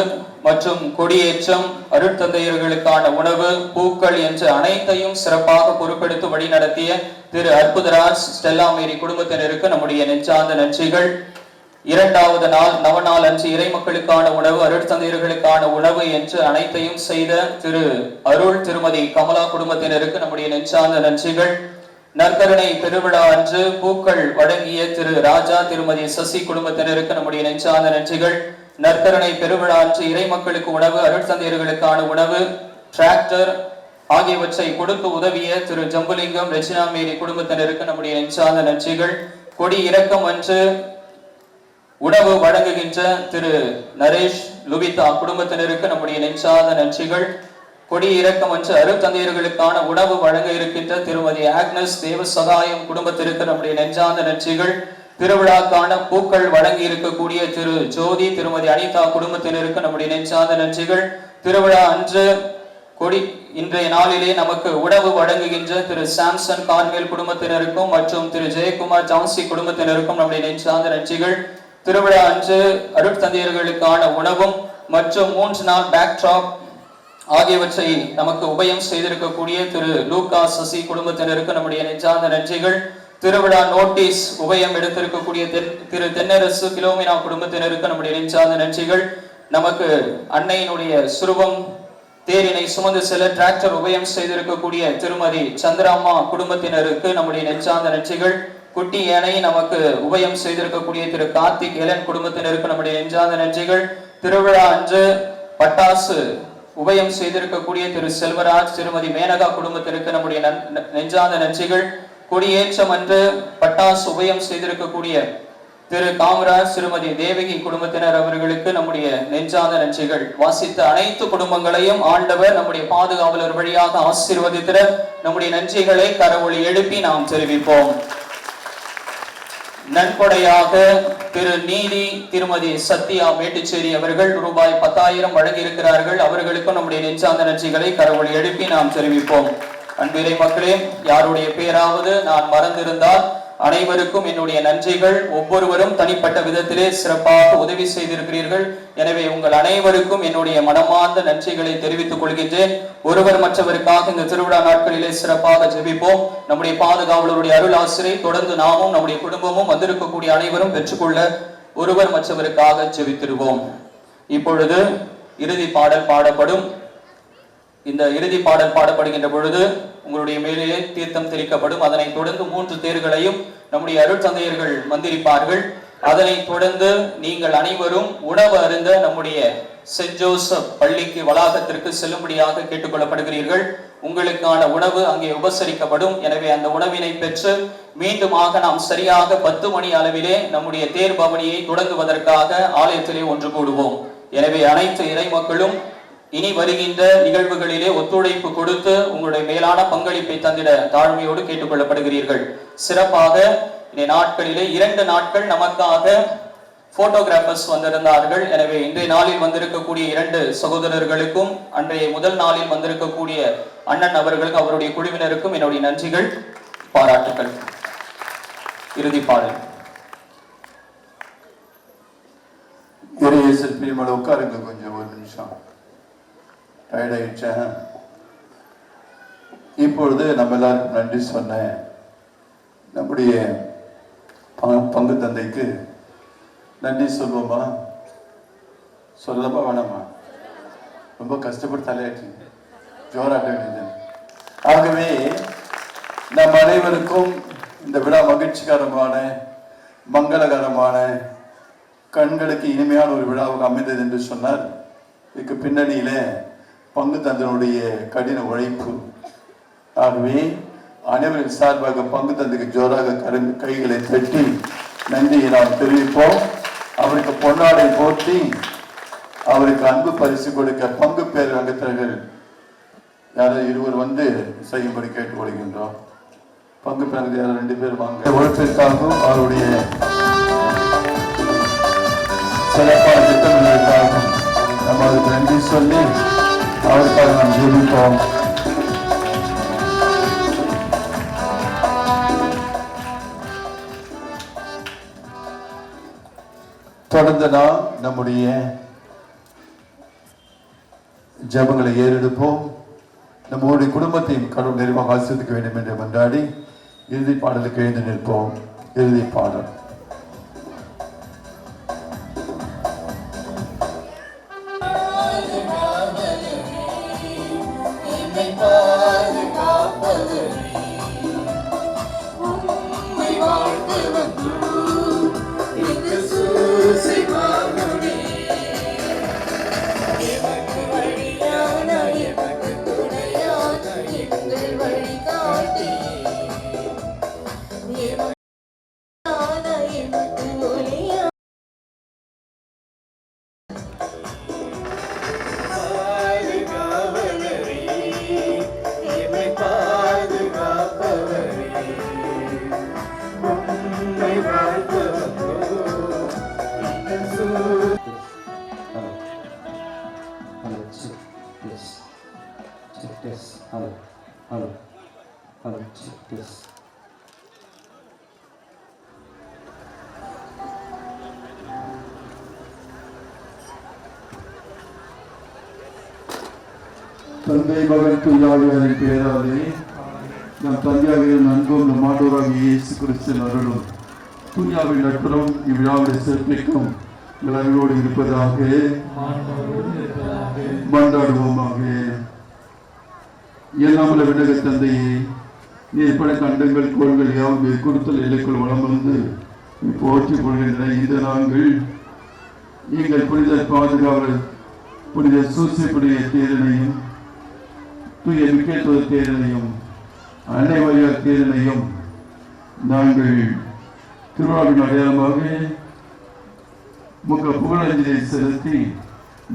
மற்றும் கொடியேற்றம், அருட்தந்தையர்களுக்கான உணவு, பூக்கள் என்ற அனைத்தையும் சிறப்பாக பொறுப்பெடுத்து வழி நடத்திய திரு அற்புதராஜ், ஸ்டெல்லா மேரி குடும்பத்தினருக்கு நம்முடைய நெஞ்சார்ந்த நன்றிகள். இரண்டாவது நாள் நவநாள் அன்று இறை மக்களுக்கான உணவு, அருட்தந்தையர்களுக்கான உணவு என்று அனைத்தையும் செய்த திரு அருள், திருமதி கமலா குடும்பத்தினருக்கு நம்முடைய நெஞ்சார்ந்த நன்றிகள். நற்கருணை பெருவிழா அன்று பூக்கள் வழங்கிய திரு ராஜா, திருமதி சசி குடும்பத்தினருக்கு நம்முடைய நெஞ்சார்ந்த நன்றிகள். நற்கருணை பெருவிழா அன்று இறை மக்களுக்கு உணவு, அருட்தந்தையர்களுக்கான உணவு, டிராக்டர் ஆகியவற்றை கொடுத்து உதவிய திரு ஜம்புலிங்கம், ரெஜினா மேரி குடும்பத்தினருக்கு நம்முடைய நெஞ்சார்ந்த நன்றிகள். கொடி இறக்கம் அன்று உணவு வழங்குகின்ற திரு நரேஷ், லுபிதா குடும்பத்தினருக்கு நம்முடைய நெஞ்சார்ந்த நன்றிகள். கொடி இறக்கம் அன்று அருட்தந்தையர்களுக்கான உணவு வழங்க இருக்கின்ற திருமதி ஆக்னஸ் தேவசகாயம் குடும்பத்திற்கு நம்முடைய நெஞ்சார்ந்த நன்றிகள். திருவிழாக்கான பூக்கள் வழங்கி இருக்கக்கூடிய திரு ஜோதி, திருமதி அனிதா குடும்பத்தினருக்கு நம்முடைய நெஞ்சார்ந்த நன்றிகள். திருவிழா அன்று இன்றைய நாளிலே நமக்கு உணவு வழங்குகின்ற திரு சாம்சன் கார்மேல் குடும்பத்தினருக்கும் மற்றும் திரு ஜெயக்குமார் ஜான்சி குடும்பத்தினருக்கும் நம்முடைய நெஞ்சார்ந்த நன்றிகள். திருவிழா அன்று அருட்தந்தையர்களுக்கான உணவும் மற்றும் 3 நாள் பேக்ட்ராப் ஆகியவற்றை நமக்கு உபயம் செய்திருக்கக்கூடிய திரு லூகா சசி குடும்பத்தினருக்கு நம்முடைய நெஞ்சார்ந்த நன்றிகள். திருவிழா நோட்டீஸ் உபயம் எடுத்திருக்கக்கூடிய திரு தென்னரசு கிலோமினா குடும்பத்தினருக்கு நம்முடைய நெஞ்சார்ந்த நன்றிகள். நமக்கு அன்னையினுடைய சுரூபம் தேரினை சுமந்து செல்ல டிராக்டர் உபயம் செய்திருக்கக்கூடிய திருமதி சந்திராமா குடும்பத்தினருக்கு நம்முடைய நெஞ்சார்ந்த நன்றிகள். குட்டி யானை நமக்கு உபயம் செய்திருக்கக்கூடிய திரு கார்த்திக் எலன் குடும்பத்தினருக்கு நம்முடைய நெஞ்சார்ந்த நன்றிகள். திருவிழா அன்று பட்டாசு உபயம் செய்திருக்கக்கூடிய திரு செல்வராஜ், திருமதி மேனகா குடும்பத்திற்கு நம்முடைய நெஞ்சார்ந்த நன்றிகள். கொடியேற்றம் அன்று பட்டாசு உபயம் செய்திருக்கக்கூடிய திரு காமராஜ், திருமதி தேவகி குடும்பத்தினர் அவர்களுக்கு நம்முடைய நெஞ்சார்ந்த நன்றிகள். வாசித்த அனைத்து குடும்பங்களையும் ஆண்டவர் நம்முடைய பாதுகாவலர் வழியாக ஆசீர்வதித்திட நம்முடைய நன்றிகளை கரவொலி எழுப்பி நாம் தெரிவிப்போம். நன்கொடையாக திரு நீதி திருமதி சத்யா மேட்டுச்சேரி அவர்கள் ரூபாய் 10,000 வழங்கி இருக்கிறார்கள். அவர்களுக்கும் நம்முடைய நெஞ்சார்ந்த நன்றிகளை கரவொலி எழுப்பி நாம் தெரிவிப்போம். அன்பிறை மக்களே, யாருடைய பேராவது நான் மறந்திருந்தால் அனைவருக்கும் என்னுடைய நன்றிகள். ஒவ்வொருவரும் தனிப்பட்ட விதத்திலே சிறப்பாக உதவி செய்திருக்கிறீர்கள். எனவே உங்கள் அனைவருக்கும் என்னுடைய மனமார்ந்த நன்றிகளை தெரிவித்துக் கொள்கின்றேன். ஒருவர் மற்றவருக்காக இந்த திருவிழா நாட்களிலே சிறப்பாக ஜெபிப்போம். நம்முடைய பாதுகாவலருடைய அருள் ஆசிரியை தொடர்ந்து நாமும் நம்முடைய குடும்பமும் வந்திருக்கக்கூடிய அனைவரும் பெற்றுக்கொள்ள ஒருவர் மற்றவருக்காக ஜெபித்திருவோம். இப்பொழுது இறுதி பாடல் பாடப்படும். இந்த இறுதி பாடல் பாடப்படுகின்ற பொழுது உங்களுடைய மேலே தீர்த்தம் தெளிக்கப்படும். அதனை தொடர்ந்து 3 தேர்களையும் நம்முடைய அருள் தந்தையர்கள் மந்திரிப்பார்கள். அதனை தொடர்ந்து நீங்கள் அனைவரும் உணவு அருந்த நம்முடைய சென்ட் ஜோசப் பள்ளிக்கு வளாகத்திற்கு செல்லும்படியாக கேட்டுக்கொள்ளப்படுகிறீர்கள். உங்களுக்கான உணவு அங்கே உபசரிக்கப்படும். எனவே அந்த உணவினை பெற்று மீண்டுமாக நாம் சரியாக 10 மணி அளவிலே நம்முடைய தேர் பவனியை தொடங்குவதற்காக ஆலயத்திலே ஒன்று கூடுவோம். எனவே அனைத்து இறை மக்களும் இனி வருகின்ற நிகழ்வுகளிலே ஒத்துழைப்பு கொடுத்து உங்களுடைய மேலான பங்களிப்பை தந்திட தாழ்மையோடு கேட்டுக்கொள்ளப்படுகிறீர்கள். சிறப்பாக இந்த நாட்களிலே 2 நாட்கள் நமக்காக போட்டோகிராபர்ஸ் வந்திருந்தார்கள். எனவே இன்றைய நாளில் வந்திருக்கக்கூடிய 2 சகோதரர்களுக்கும் அன்றைய முதல் நாளில் வந்திருக்கக்கூடிய அண்ணன் அவர்களுக்கும் அவருடைய குழுவினருக்கும் என்னுடைய நன்றிகள், பாராட்டுகள். இறுதி பாடல். உட்காருங்க கொஞ்சம், ஒரு நிமிஷம். டயர்டாயிடுச்சேன். இப்பொழுது நம்ம எல்லாருக்கும் நன்றி சொன்னேன் நம்முடைய பங்கு தந்தைக்கு நன்றி சொல்வோமா? சொல்லமா வேணாமா? ரொம்ப கஷ்டப்பட்டு தலையாச்சு ஜோராக வேண்டியது. ஆகவே நம் அனைவருக்கும் இந்த விழா மகிழ்ச்சிகரமான மங்களகரமான கண்களுக்கு இனிமையான ஒரு விழாவுக்கு அமைந்தது என்று சொன்னார். இதுக்கு பின்னணியில பங்கு தந்தனுடைய கடின உழைப்பு. ஆகவே அனைவரின் சார்பாக பங்கு தந்தைக்கு ஜோராக கைகளை தட்டி நன்றியை நாம் தெரிவிப்போம். அவருக்கு பொன்னாடை போற்றி அவருக்கு அன்பு பரிசு கொடுக்க பங்கு பேர் அங்கத்தர்கள் யாரும் 2 வந்து செய்யும்படி கேட்டுக்கொள்கின்றோம். பங்கு பேர் யாரும் 2 பேர் வாங்க. உழைப்பிற்காகவும் அவருடைய சிறப்பான திட்டங்களுக்காகவும் நம்ம அதுக்கு நன்றி சொல்லி அவருக்காக நாம் ஜெபிப்போம். தொடர்ந்து நாம் நம்முடைய ஜெபங்களை ஏறெடுப்போம். நம்முடைய குடும்பத்தையும் கடவுள் நிறைவாக ஆசீர்வதிக்க வேண்டும் என்று மன்றாடி இறுதி பாடலுக்கு எழுந்து நிற்போம். இறுதி பாடல். தந்தை மகன் தூயாவின் பெயராலே நம் தந்தையாவின் அன்பும் நம் ஆண்டவராகிய இயேசு கிறிஸ்துவின் அருளும் தூயாவின் நட்புறம் இவ்விழாவுடைய சிறப்பிக்கும் விழாவோடு இருப்பதாக மன்றாடுவோமாக. எல்லாமல்ல விண்ணக தந்தையே, நீர் பல கண்டங்கள் கோள்கள் யாவும் கொடுத்தல் எல்லைக்குள் வளம் வந்து போற்றிக் கொள்கின்ற இந்த நாங்கள் எங்கள் புனித பாதுகாவலர் புனித சூசிப்புடைய தேரனையும் தூய முக்கியத்துவ தேரனையும் அன்னை வழியார் தேரனையும் நாங்கள் திருவிழாவின் அடையாளமாக புகழஞ்சலி செலுத்தி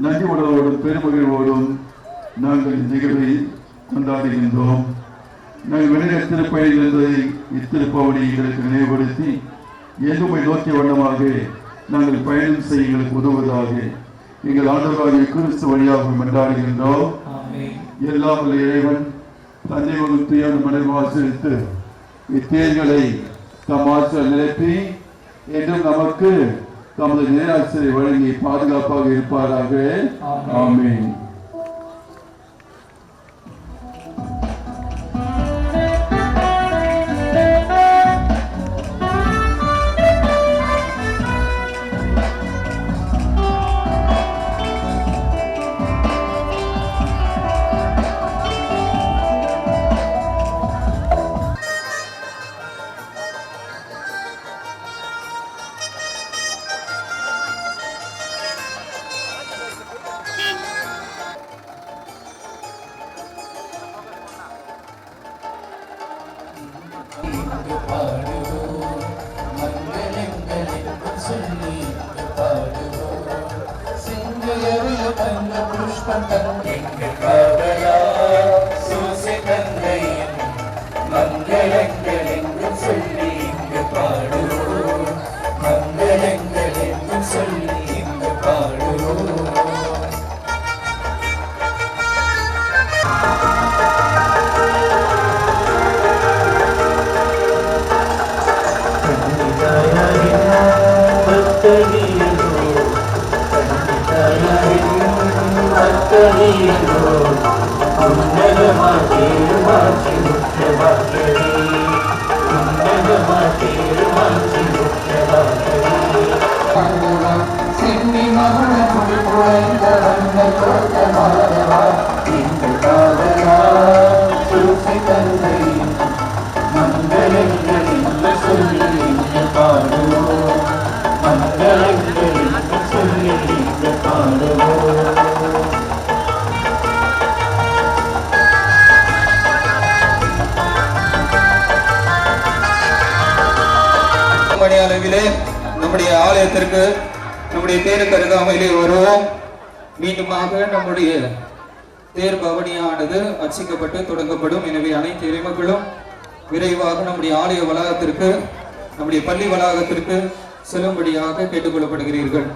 நன்றி உணர்வோடும் பெருமகிழ்வோடும் நாங்கள் நிகழ்வை கொண்டாடுகின்றோம். நாங்கள் வெளியிட திருப்பயணில் இருந்ததை இத்திருப்பவனை எங்களுக்கு நினைவுபடுத்தி எங்குமை நோக்கிய வண்ணமாக நாங்கள் பயணம் செய்ய எங்களுக்கு உதவுவதாக எங்கள் ஆண்டவராகிய கிறிஸ்து வழியாக மன்றாடுகின்றோம். எல்லாம் வல்ல இறைவன் தந்தை மகன் தூய மனதில் வாசித்து இத்தேர்களை தம் ஆற்றல் நிரப்பி என்றும் நமக்கு தமது நேராசிரியை வழங்கி பாதுகாப்பாக இருப்பாராக. ஆமென். அளவிலே நம்முடைய ஆலயத்திற்கு நம்முடைய தேருக்கு அருகாமையிலே வருவோம். மீண்டுமாக நம்முடைய தேர் பவனியானது அர்ச்சிக்கப்பட்டு தொடங்கப்படும். எனவே அனைத்து இறைமக்களும் விரைவாக நம்முடைய ஆலய வளாகத்திற்கு, நம்முடைய பள்ளி வளாகத்திற்கு செல்லும்படியாக கேட்டுக்கொள்ளப்படுகிறீர்கள்.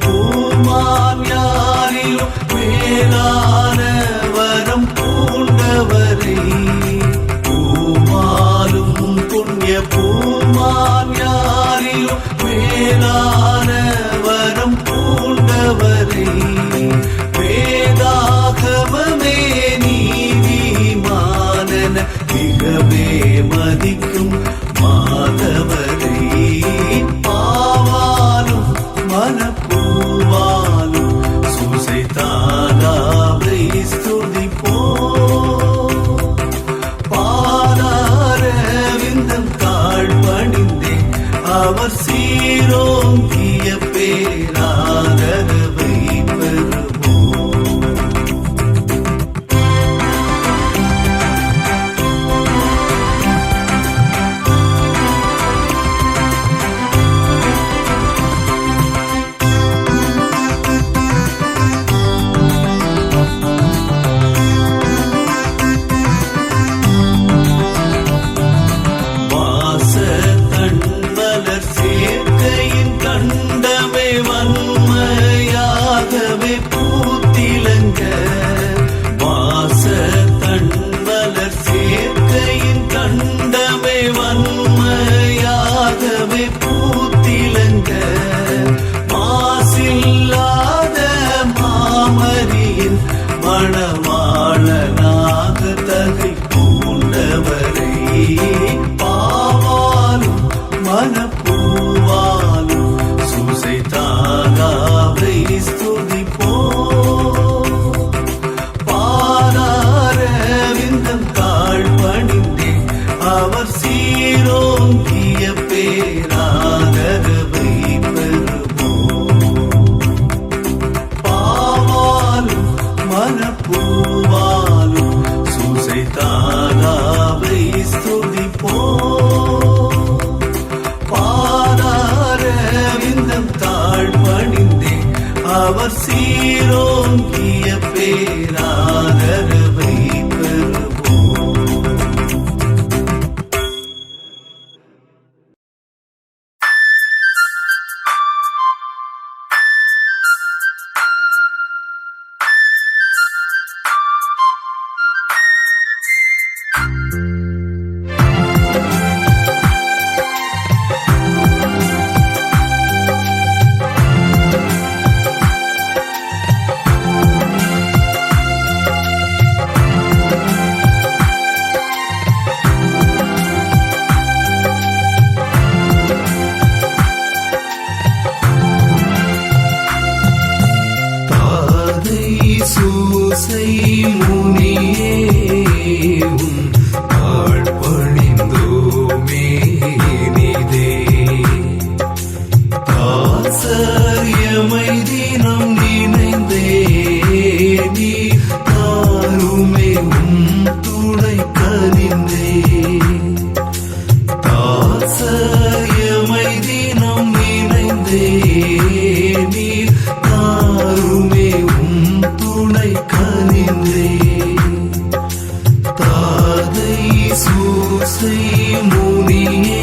பூமான் யாரிலும் மேலான வரம் பூண்டவரை பூமாலும் புண்ணிய பூமான் யாரிலும் மேலான வரம் பூண்டவரை வேதாகமமே நீதிமானன மிகவே மதிக்கும் மாதவரை பாவாலும் மனப்பூவாலும் சுசைத்தானாவை ஸ்துதிப்போ பாதார விந்தம் தாழ்பணிந்தே அவர் சீரோங்கிய பேராதரவை பெறுமோ. அவர் சீரோங்கிய பேராதரவை பெறுவோம். சூசை முனியே ஆழ்பணிந்தோமே நிதே தாசரியமை தினம் நினைந்தே நீ தாருமே துணை கனிந்தே தாசரியமை தினம் நினைந்தே நீ தாருமே துணை கனிந்தே தாதை சூசை முனியே